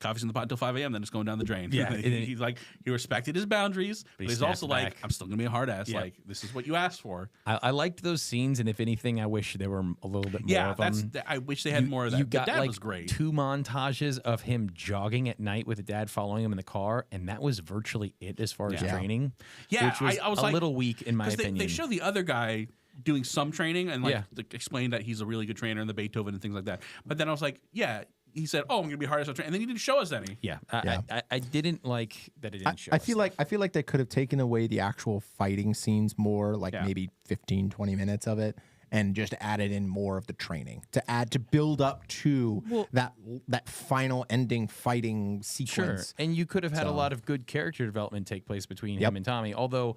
coffee's in the pot until 5 a.m., then it's going down the drain. Yeah. He's like, he respected his boundaries, but he's also back. like, I'm still going to be a hard ass. Yeah. Like, this is what you asked for. I liked those scenes, and if anything, I wish there were a little bit more of them. I wish they had more of that. You got the dad like was great. 2 montages of him jogging at night with the dad following him in the car, and that was virtually it as far as training. Yeah, which was I was a like, little weak in my opinion. They show the other guy doing some training and like explain that he's a really good trainer in the Beethoven and things like that. But then I was like, yeah, he said, "Oh, I'm going to be hard as a trainer," and then he didn't show us any. Yeah, I didn't like that it didn't show. I feel like they could have taken away the actual fighting scenes more, like maybe 15, 20 minutes of it, and just added in more of the training to build up to that final ending fighting sequence. Sure, and you could have had a lot of good character development take place between him and Tommy, although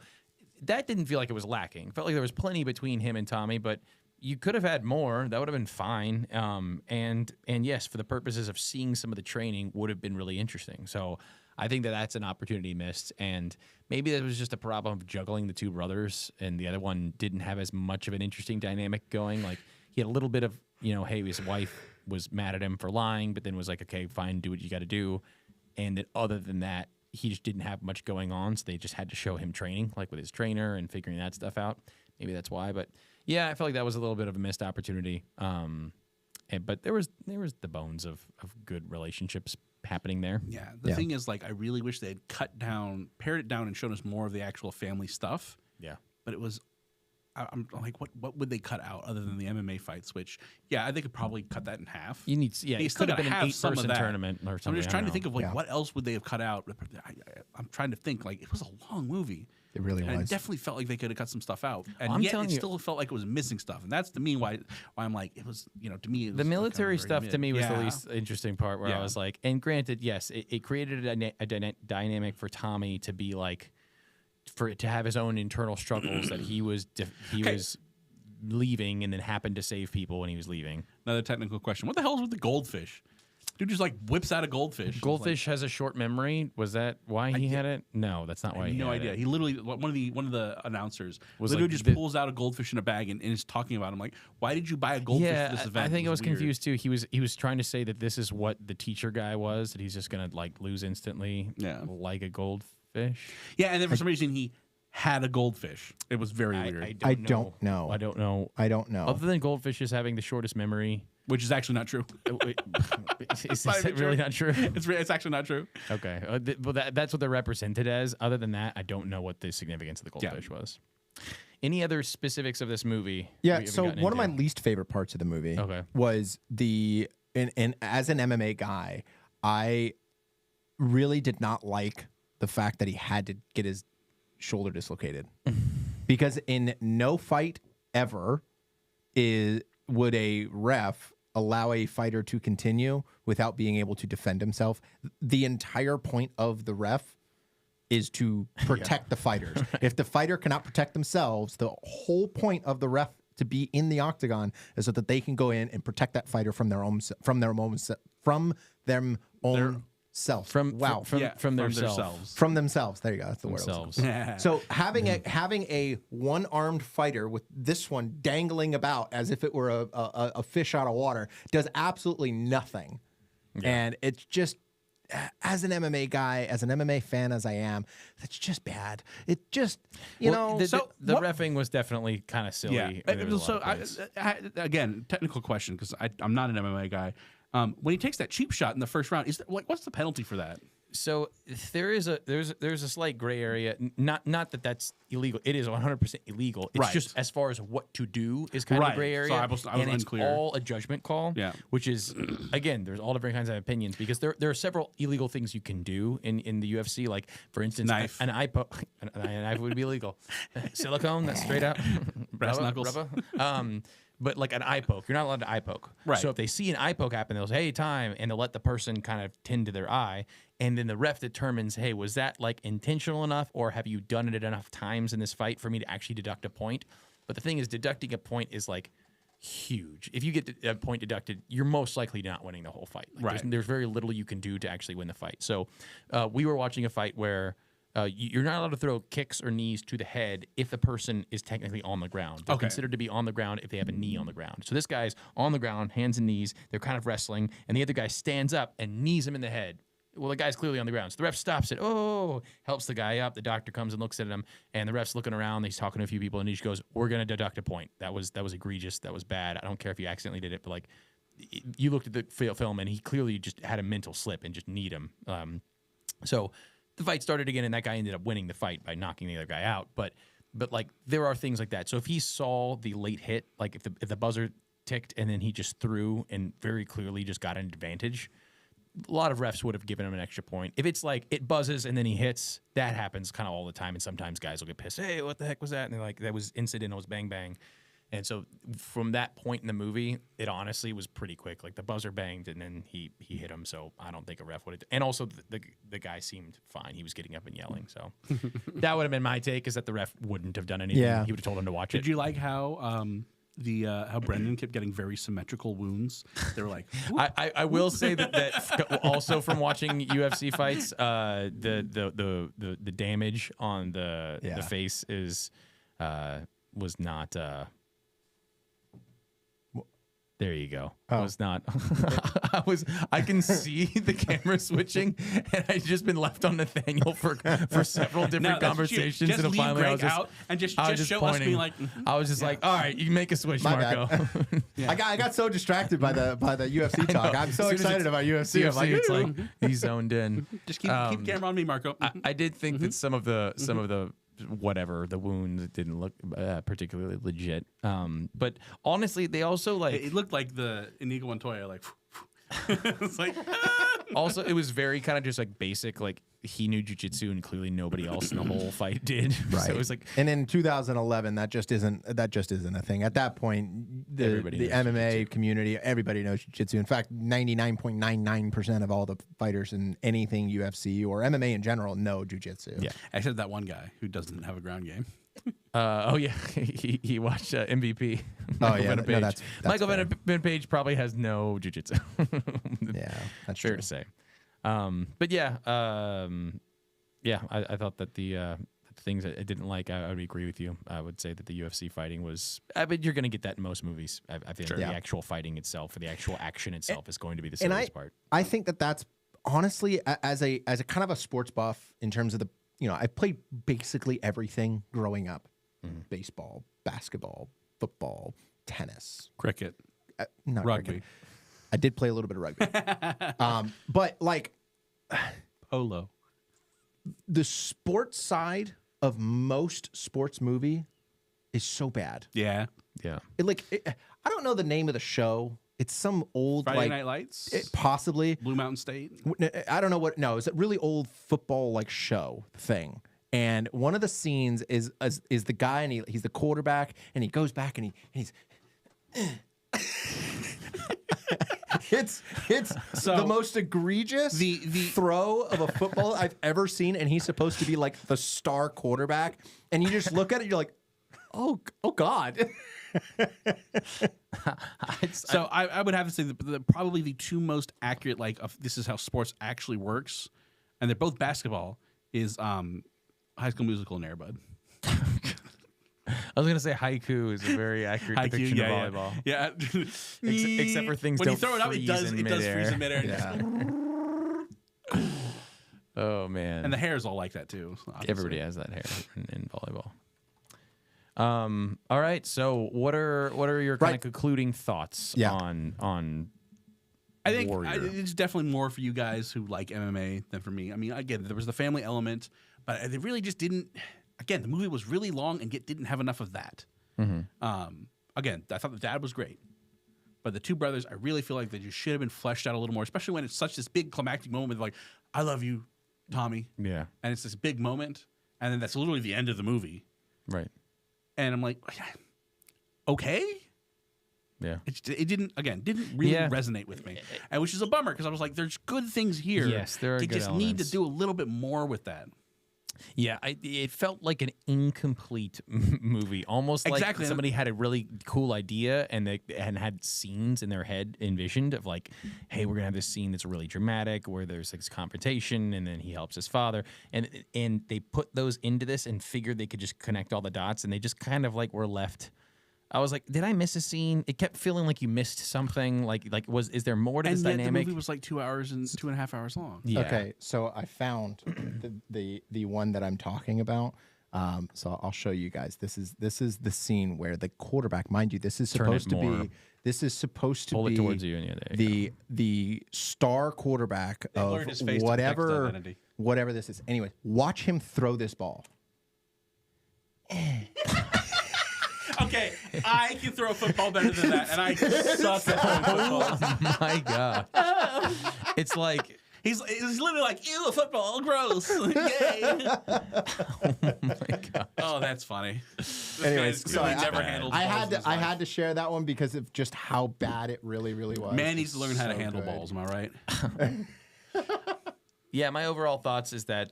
that didn't feel like it was lacking. It felt like there was plenty between him and Tommy, but you could have had more. That would have been fine. And yes, for the purposes of seeing some of the training would have been really interesting. So I think that that's an opportunity missed. And maybe that was just a problem of juggling the two brothers, and the other one didn't have as much of an interesting dynamic going. Like he had a little bit of, hey, his wife was mad at him for lying, but then was like, okay, fine, do what you got to do. And then other than that, he just didn't have much going on. So they just had to show him training, like with his trainer and figuring that stuff out. Maybe that's why. But yeah, I felt like that was a little bit of a missed opportunity. But there was the bones of good relationships happening there. Yeah. The thing is, like, I really wish they had pared it down and shown us more of the actual family stuff. Yeah. But it was, I'm like, what would they cut out other than the MMA fights? Which, yeah, they could probably cut that in half. You need, They it still could have gotta been an have some of 8-person that. tournament or something. I'm just trying to think of like Yeah. what else would they have cut out. I'm trying to think. Like, it was a long movie. It really And was. I definitely felt like they could have cut some stuff out, and I'm yet telling it you- still felt like it was missing stuff. And that's to me why I'm like, it was, to me, it was The like military kinda very stuff mid. to me was the Yeah. least interesting part, where Yeah. I was like, and granted, yes, it created a dynamic for Tommy to be like, for it to have his own internal struggles that he was was leaving and then happened to save people when he was leaving. Another technical question: what the hell is with the goldfish? Dude just like whips out a goldfish. Goldfish has a short memory. Was that why he had it? No, that's not I why have he no had idea. it. He literally one of the announcers Was literally like just the- pulls out a goldfish in a bag and is talking about him. Like, why did you buy a goldfish Yeah, for this event? I think It I was weird. confused too. He was trying to say that this is what the teacher guy was, that he's just gonna like lose instantly, like a goldfish. Yeah, and then for some reason he had a goldfish. It was very weird, I don't know. I don't know. I don't know. Other than goldfishes having the shortest memory, which is actually not true. is Not that even really true. not true? It's actually not true. Okay, well that's what they're represented as. Other than that, I don't know what the significance of the goldfish was. Any other specifics of this movie? Yeah, we haven't so gotten one of my into? least favorite parts of the movie Okay. was and as an MMA guy, I really did not like the fact that he had to get his shoulder dislocated. Because in no fight ever would a ref allow a fighter to continue without being able to defend himself. The entire point of the ref is to protect the fighters. If the fighter cannot protect themselves, the whole point of the ref to be in the octagon is so that they can go in and protect that fighter from their own self. From themselves. There you go. That's the word. I was looking themselves. for. So having a one-armed fighter with this one dangling about as if it were a fish out of water does absolutely nothing. And it's just, as an MMA guy, as an MMA fan as I am, that's just bad. It just, The what- reffing was definitely kind of silly. Yeah. in a lot So of ways. again, technical question because I'm not an MMA guy. When he takes that cheap shot in the first round, what's the penalty for that? So there's a slight gray area. Not that that's illegal. It is 100% illegal. It's Right. just as far as what to do is kind of Right. a gray area. So I was and it's unclear. all a judgment call. Yeah. Which is again, there's all different kinds of opinions because there are several illegal things you can do in the UFC. Like for instance, Knife. an eye poke. A knife would be illegal. Silicone, that's straight up. Brass knuckles. Rubber. But like an eye poke, you're not allowed to eye poke. Right. So if they see an eye poke happen, they'll say, "Hey, time," and they'll let the person kind of tend to their eye, and then the ref determines, "Hey, was that like intentional enough, or have you done it enough times in this fight for me to actually deduct a point?" But the thing is, deducting a point is like huge. If you get a point deducted, you're most likely not winning the whole fight. Like, Right. There's very little you can do to actually win the fight. So we were watching a fight where. You're not allowed to throw kicks or knees to the head if the person is technically on the ground. They're Okay. considered to be on the ground if they have a knee on the ground. So this guy's on the ground, hands and knees. They're kind of wrestling, and the other guy stands up and knees him in the head. Well, the guy's clearly on the ground. So the ref stops it. Oh, helps the guy up. The doctor comes and looks at him, and the ref's looking around. He's talking to a few people, and he just goes, "We're going to deduct a point. That was egregious. That was bad. I don't care if you accidentally did it, but like, you looked at the film, and he clearly just had a mental slip and just kneed him." So the fight started again, and that guy ended up winning the fight by knocking the other guy out. But like there are things like that. So if he saw the late hit, like if the buzzer ticked and then he just threw and very clearly just got an advantage, a lot of refs would have given him an extra point. If it's like it buzzes and then he hits, that happens kind of all the time. And sometimes guys will get pissed. Hey, what the heck was that? And they're like, that was incidental. It was bang bang. And so from that point in the movie, it honestly was pretty quick. Like the buzzer banged and then he hit him. So I don't think a ref would have. And also the guy seemed fine. He was getting up and yelling. So that would have been my take, is that the ref wouldn't have done anything. Yeah. He would have told him to watch it. Did you like how how Brendan kept getting very symmetrical wounds. They were like, I will say that also from watching UFC fights, the damage on the face was not. There you go. Oh. Was not. I can see the camera switching, and I've just been left on Nathaniel for several different conversations. Just and leave finally, Greg out and just show us being like. I was just like, all right, you make a switch, My Marko. bad. I got so distracted by the UFC talk. I'm so excited about UFC. I'm like, it's like he's zoned in. Just keep camera on me, Marko. I did think that some of the whatever the wounds didn't look particularly legit. But honestly, they also like it looked like the Inigo Montoya, like it's like also it was very kind of just like basic, like he knew jiu-jitsu and clearly nobody else in the whole fight did. right. So it was like, and in 2011, that just isn't a thing. At that point, the MMA jiu-jitsu community, everybody knows jiu-jitsu. In fact, 99.99% of all the fighters in anything UFC or MMA in general know jiu-jitsu. yeah. except that one guy who doesn't have a ground game. Oh yeah, he watched MVP. Michael yeah, Venom no, Page. that's Michael fair. Venom Page probably has no jiu-jitsu. Yeah, that's fair true. to say. But yeah, I thought that the things that I didn't like, I would agree with you. I would say that the UFC fighting was, I mean, you're going to get that in most movies. I think the actual fighting itself or the actual action itself is going to be the silliest part. I think that that's honestly, as a kind of a sports buff in terms of the, I played basically everything growing up. Baseball, basketball, football, tennis. Cricket, Not rugby. cricket. I did play a little bit of rugby. But like polo. the sports side of most sports movie is so bad. Yeah. Yeah. I don't know the name of the show. It's some old Friday Night Lights. possibly. Blue Mountain State. I don't know what. No, it's a really old football like show thing. And one of the scenes is the guy and he's the quarterback and he goes back and he's. It's the most egregious the throw of a football I've ever seen, and he's supposed to be like the star quarterback, and you just look at it, you're like, oh God. So I would have to say that probably the two most accurate, like this is how sports actually works, and they're both basketball, is High School Musical and Air Bud. I was gonna say haiku is a very accurate depiction of volleyball. Yeah. Except for things when don't you throw it up, it does midair. freeze in midair. Yeah. Oh man. And the hair is all like that too. Obviously. Everybody has that hair in volleyball. All right. So what are your kind of concluding thoughts on I think Warrior? it's definitely more for you guys who like MMA than for me. I mean, again, there was the family element, but they really just didn't. Again, the movie was really long and didn't have enough of that. Again, I thought the dad was great, but the two brothers, I really feel like they just should have been fleshed out a little more, especially when it's such this big climactic moment of like, I love you, Tommy. Yeah. And it's this big moment, and then that's literally the end of the movie. Right. And I'm like, okay. Yeah. It didn't really resonate with me, and which is a bummer because I was like, there's good things here. Yes, there are They good just elements. need to do a little bit more with that. Yeah, it felt like an incomplete movie, almost like somebody had a really cool idea and they had scenes in their head envisioned of like, hey, we're gonna have this scene that's really dramatic where there's like this confrontation and then he helps his father, and they put those into this and figured they could just connect all the dots, and they just kind of like were left. I was like, did I miss a scene? It kept feeling like you missed something. Is there more to this dynamic? The movie was like 2 hours and 2.5 hours long. Yeah. Okay, so I found the one that I'm talking about. So I'll show you guys. This is the scene where the quarterback, mind you, this is supposed to more. be. This is supposed to Pull be it towards you, and there you the star quarterback of blurred his face to protect his identity. whatever this is. Anyway, watch him throw this ball. Okay, I can throw a football better than that, and I suck at throwing footballs. Oh my god! It's like He's literally like, ew, a football, gross. Yay. oh my god! Oh, that's funny. Anyways, so I never handled. I balls in his life. had to share that one because of just how bad it really was. Man needs to learn how to So handle good. balls. Am I right? Yeah, my overall thoughts is that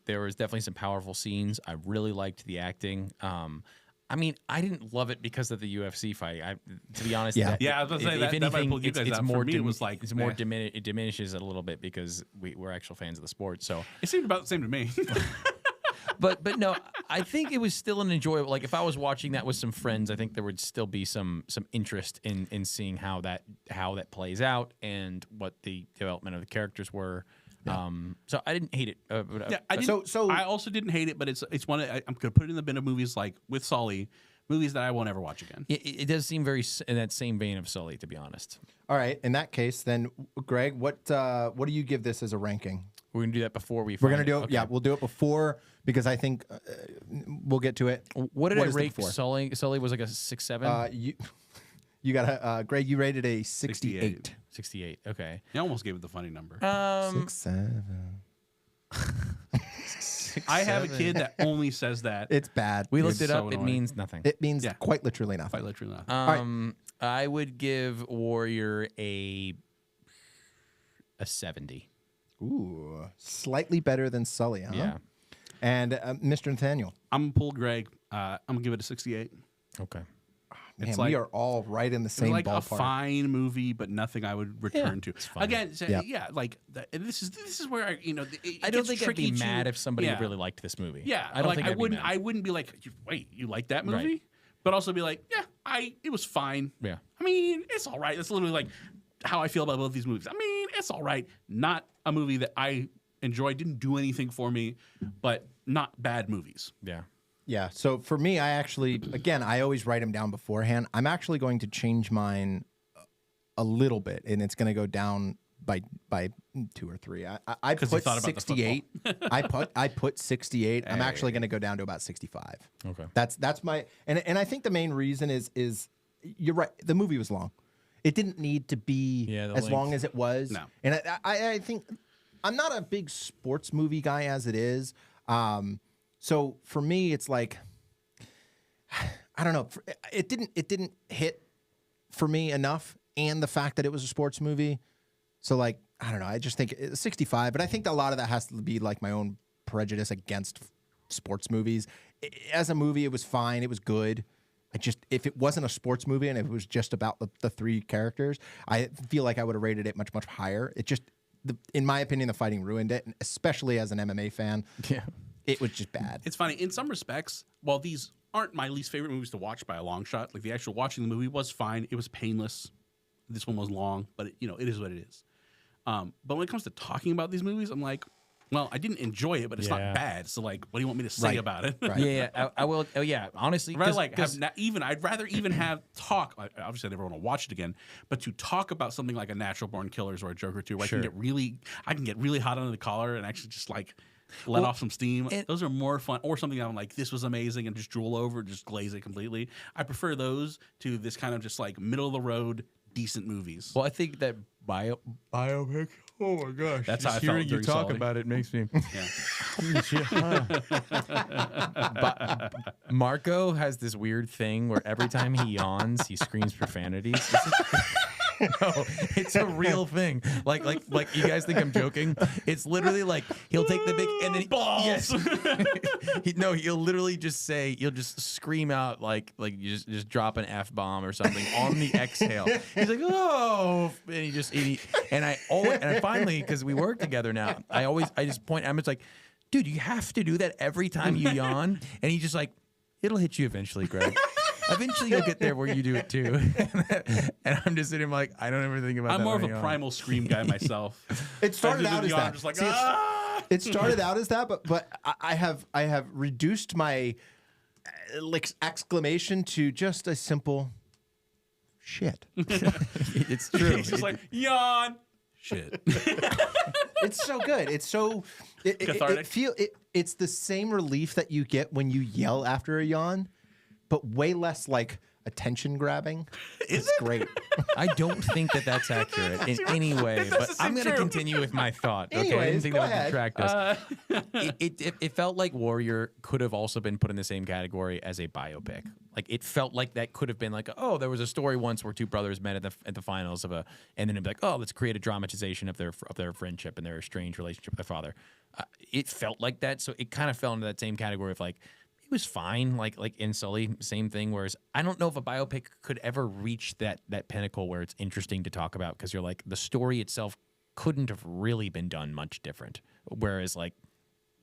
there was definitely some powerful scenes. I really liked the acting. I mean, I didn't love it because of the UFC fight. To be honest, Yeah. Yeah, I was gonna say that might pull you guys it's out. more. For me, it was like it's more it diminishes it a little bit because we're actual fans of the sport. So, it seemed about the same to me. but no, I think it was still an enjoyable. Like if I was watching that with some friends, I think there would still be some interest in seeing how that plays out and what the development of the characters were. So I didn't hate it. I also didn't hate it, but it's one I'm gonna put it in the bin of movies like with Sully, movies that I won't ever watch again. It does seem very in that same vein of Sully, to be honest. All right. In that case, then, Greg, what do you give this as a ranking? We're gonna do that before we. We're gonna do it. Okay. Yeah, we'll do it before because I think we'll get to it. What did I is the rate before? Sully? Sully was like a 6-7. You got a Greg. You rated a 68. 68. Okay. I almost gave it the funny number. 6-7. I have a kid that only says that. It's bad. We It's looked it so up. It annoying. means nothing. It means quite literally nothing. Quite literally not. I would give Warrior a 70. Ooh, slightly better than Sully, huh? Yeah. And Mr. Nathanael. I'm gonna pull Greg. I'm gonna give it a 68. Okay. Man, It's we like- are all right in the It's same like ballpark. a fine movie, but nothing I would return to. fine. Again, so, Yeah. yeah, like and this is where it I don't gets think I'd tricky be to- mad if somebody yeah. really liked this movie. Yeah, I don't like think I'd be mad. I wouldn't be like, wait, you like that movie? Right. But also be like, yeah, it was fine. Yeah. I mean, it's all right. That's literally like how I feel about both these movies. I mean, it's all right. Not a movie that I enjoyed, didn't do anything for me, but not bad movies. Yeah. Yeah. So for me, I actually, again, I always write them down beforehand. I'm actually going to change mine a little bit, and it's going to go down by 2 or 3. I put you thought about the 68. I put 68. I'm actually going to go down to about 65. Okay. That's my and I think the main reason is you're right. The movie was long. It didn't need to be Yeah, the as length. long as it was. No. And I think I'm not a big sports movie guy as it is. So for me, it's like I don't know. It didn't hit for me enough, and the fact that it was a sports movie. So like I don't know. I just think it's 65, but I think a lot of that has to be like my own prejudice against sports movies. As a movie, it was fine. It was good. If it wasn't a sports movie and if it was just about the 3 characters, I feel like I would have rated it much, much higher. It just, in my opinion, the fighting ruined it, and especially as an MMA fan. Yeah. It was just bad. It's funny. In some respects, while these aren't my least favorite movies to watch by a long shot, like the actual watching the movie was fine. It was painless. This one was long, but it is what it is. But when it comes to talking about these movies, I'm like, well, I didn't enjoy it, but it's Yeah. not bad. So like, what do you want me to say Right. about it? Right. Yeah. I will. Oh, yeah. Honestly, I'd rather 'cause- like 'cause- I'd rather even have talk. Obviously, I never want to watch it again, but to talk about something like a Natural Born Killers or a Joker 2, where Sure. I can get really hot under the collar and actually just like let off some steam. and- Those are more fun. Or something that I'm like, this was amazing, and just drool over, just glaze it completely. I prefer those to this kind of just like middle of the road decent movies. Well, I think that biopic. Oh my gosh! That's how Just I felt hearing you during talk Sully. about it makes me. Yeah. Marko has this weird thing where every time he yawns, he screams profanities. No, it's a real thing. Like you guys think I'm joking? It's literally like he'll take the big and then Balls. Yes. He'll literally just he'll just scream out like you just drop an F-bomb or something on the exhale. He's like, oh, and I finally, because we work together now, I just point. I'm just like, dude, you have to do that every time you yawn, and he's just like, it'll hit you eventually, Greg. Eventually, you'll get there where you do it too. And I'm just sitting like, I don't ever think about that. I'm more of when a I yawn. primal scream guy myself. It started out as I'm that. just like, See, it started out as that, but I have reduced my exclamation to just a simple shit. It's true. He's just like, yawn. Shit. It's so good. It's so Cathartic. It's the same relief that you get when you yell after a yawn, but way less like attention grabbing. It's great. I don't think that that's accurate in any way, but I'm going to true. continue with my thought. Okay, I Anyways, didn't think go that would ahead. detract us. It felt like Warrior could have also been put in the same category as a biopic. Like it felt like that could have been like, oh, there was a story once where 2 brothers met at the finals of and then it'd be like, oh, let's create a dramatization of their friendship and their strange relationship with their father. It felt like that, so it kind of fell into that same category of like, he was fine. Like in Sully, same thing. Whereas I don't know if a biopic could ever reach that pinnacle where it's interesting to talk about because you're like the story itself couldn't have really been done much different. Whereas like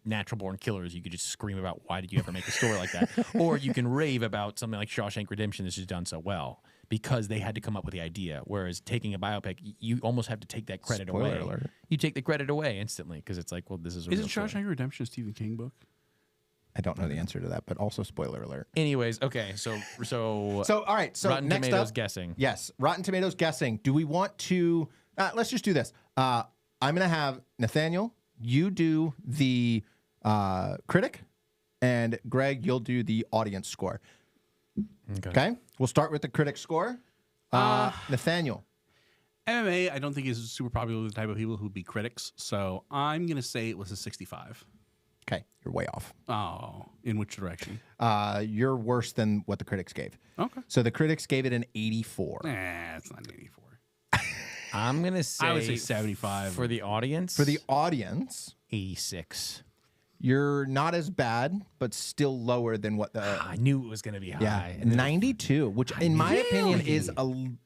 Natural Born Killers, you could just scream about why did you ever make a story like that, or you can rave about something like Shawshank Redemption. This is done so well because they had to come up with the idea. Whereas taking a biopic, you almost have to take that credit Spoiler away. alert. You take the credit away instantly because it's like, well, this is a Isn't real story. Shawshank Redemption a Stephen King book? I don't know the answer to that, but also spoiler alert. Anyways, okay, so So all right, so Rotten next Tomatoes up, guessing. Yes, Rotten Tomatoes guessing. Do we want to? Let's just do this. I'm gonna have Nathaniel. You do the critic, and Greg, you'll do the audience score. Okay. We'll start with the critic score. Nathaniel. MMA, I don't think is super popular with the type of people who'd be critics, so I'm going to say it was a 65. Okay, you're way off. Oh, in which direction? You're worse than what the critics gave. Okay. So the critics gave it an 84. It's not an 84. I'm gonna say I would say 75. for the audience. For the audience, 86. you're not as bad, but still lower than what the I knew it was gonna be high. yeah And then- 92, which in my opinion is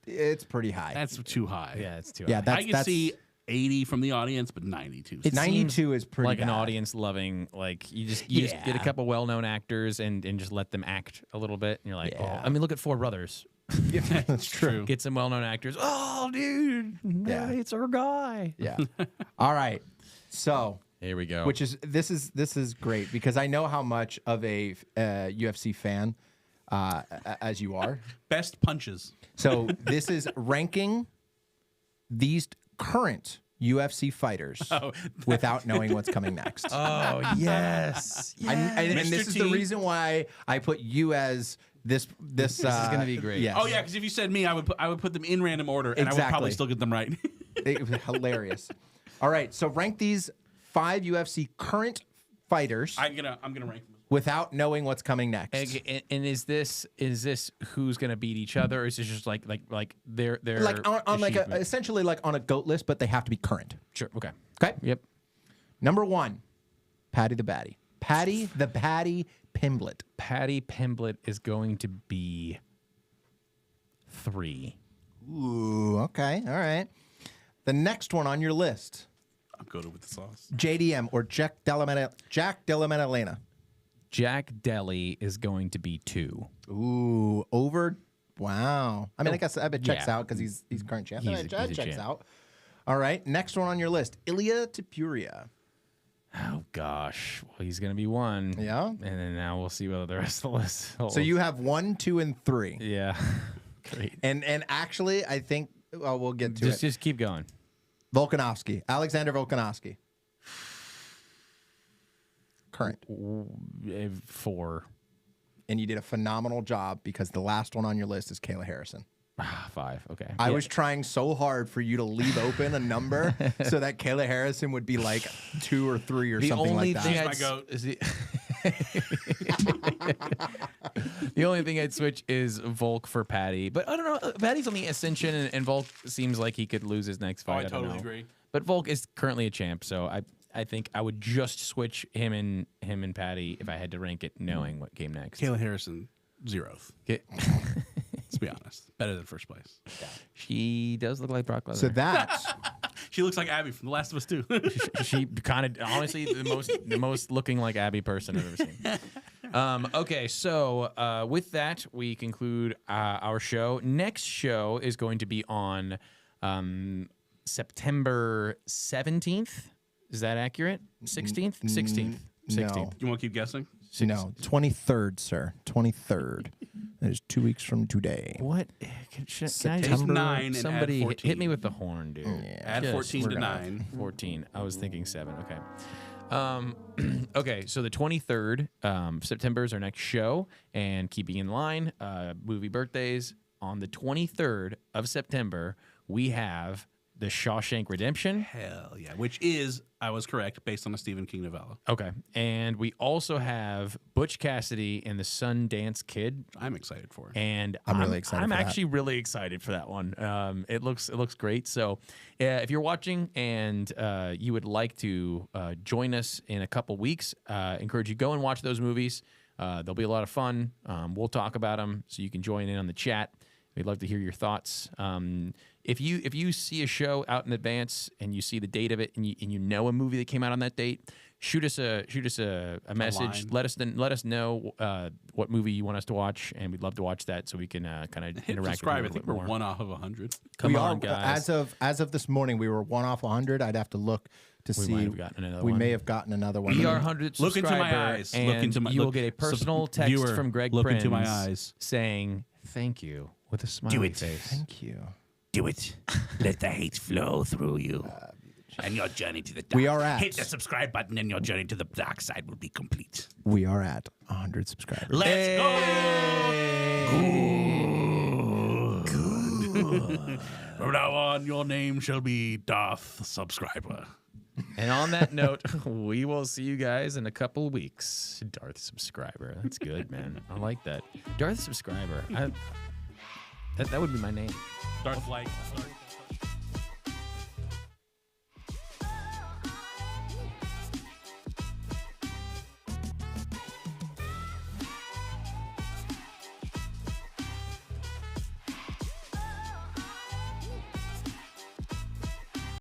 it's pretty high. That's too high. Yeah, it's too Yeah, high. I can see 80 from the audience, but 92. It 92 is pretty like bad. an audience loving, like you just get a couple well-known actors and just let them act a little bit, and you're like, Yeah. oh, I mean, look at Four Brothers. That's true. Get some well-known actors. Oh, dude, Yeah. it's our guy. Yeah. All right. So, Here we go. which is this is great because I know how much of a UFC fan as you are. Best punches. So this is ranking these current UFC fighters without knowing what's coming next. oh yes, And Mr. this is the T. reason why I put you as this. This is gonna be great. Yes. Oh yeah, because if you said me, I would put them in random order, and I would probably Exactly. still get them right. It was hilarious. All right, so rank these 5 UFC current fighters I'm gonna rank them. without knowing what's coming next. And is this who's gonna beat each other? Or is this just like their Like on like achievement? essentially like on a GOAT list, but they have to be current. Sure. Okay. Okay. Yep. Number 1, Patty the Batty. Patty the Batty Pimblett. Patty Pimblett is going to be 3. Ooh, okay, all right. The next one on your list, I'm good with the sauce. JDM or Jack Della Maddalena. Jack Deli is going to be 2. Ooh, over. Wow. I mean, I guess it checks Yeah. out because he's current champ. He's a That checks champ. out. All right, next one on your list, Ilya Tapuria. Oh gosh. Well, he's going to be 1. Yeah. And then now we'll see whether the rest of the list holds. So you have 1, 2, and 3. Yeah. Great. And actually, I think we'll get to it. Just keep going. Volkanovski, Alexander Volkanovski. Current. 4. And you did a phenomenal job because the last one on your list is Kayla Harrison. 5. Okay. I was trying so hard for you to leave open a number so that Kayla Harrison would be like 2 or 3 or The something only like thing that. my I'd goat. is the only thing I'd switch is Volk for Patty, but I don't know. Patty's on the ascension, and Volk seems like he could lose his next fight. I don't totally know. agree. But Volk is currently a champ, so I think I would just switch him and Patty if I had to rank it, knowing what came next. Kayla Harrison, 0th. Okay. Let's be honest. Better than first place. She does look like Brock Lesnar. So that's She looks like Abby from The Last of Us 2. she kind of honestly the most looking like Abby person I've ever seen. Okay, so with that we conclude our show. Next show is going to be on September 17th. Is that accurate? 16th? 16th. 16th. no. You want to keep guessing? No, 23rd, sir. 23rd. That is 2 weeks from today. What? Can I September just 9 and add somebody 14. hit me with the horn, dude. Add Just 14 to we're gonna- 9. 14. I was thinking 7. Okay. Okay, so the 23rd, September is our next show. And keeping in line, movie birthdays, on the 23rd of September, we have The Shawshank Redemption. Hell yeah. Which is, I was correct, based on a Stephen King novella. Okay. And we also have Butch Cassidy and the Sundance Kid. I'm excited for it. And I'm really excited I'm for that. actually really excited for that one. It looks great. So, if you're watching and you would like to join us in a couple weeks, encourage you go and watch those movies. They'll be a lot of fun. We'll talk about them, so you can join in on the chat. We'd love to hear your thoughts. If you see a show out in advance and you see the date of it and you know a movie that came out on that date, shoot us a message. Line. Let us know what movie you want us to watch, and we'd love to watch that so we can kind of Hit interact. subscribe. I with you a think little we're bit more. 1 off of 100. Come we on, are, guys. As of this morning, we were 1 off 100. I'd have to look to We see. might have gotten another we one. may have gotten another one. We are 100 Look subscriber, into my eyes. and Look into my. you will look- get a personal sub- text viewer, from Greg Look Prinz into my eyes. saying thank you with a smiley face. Thank you. Do it. Let the hate flow through you. And your journey to the dark. We are at- Hit the subscribe button and your journey to the dark side will be complete. We are at 100 subscribers. Let's go! From now on, your name shall be Darth Subscriber. And on that note, we will see you guys in a couple weeks. Darth Subscriber. That's good, man. I like that. Darth Subscriber. That would be my name. Darth Like.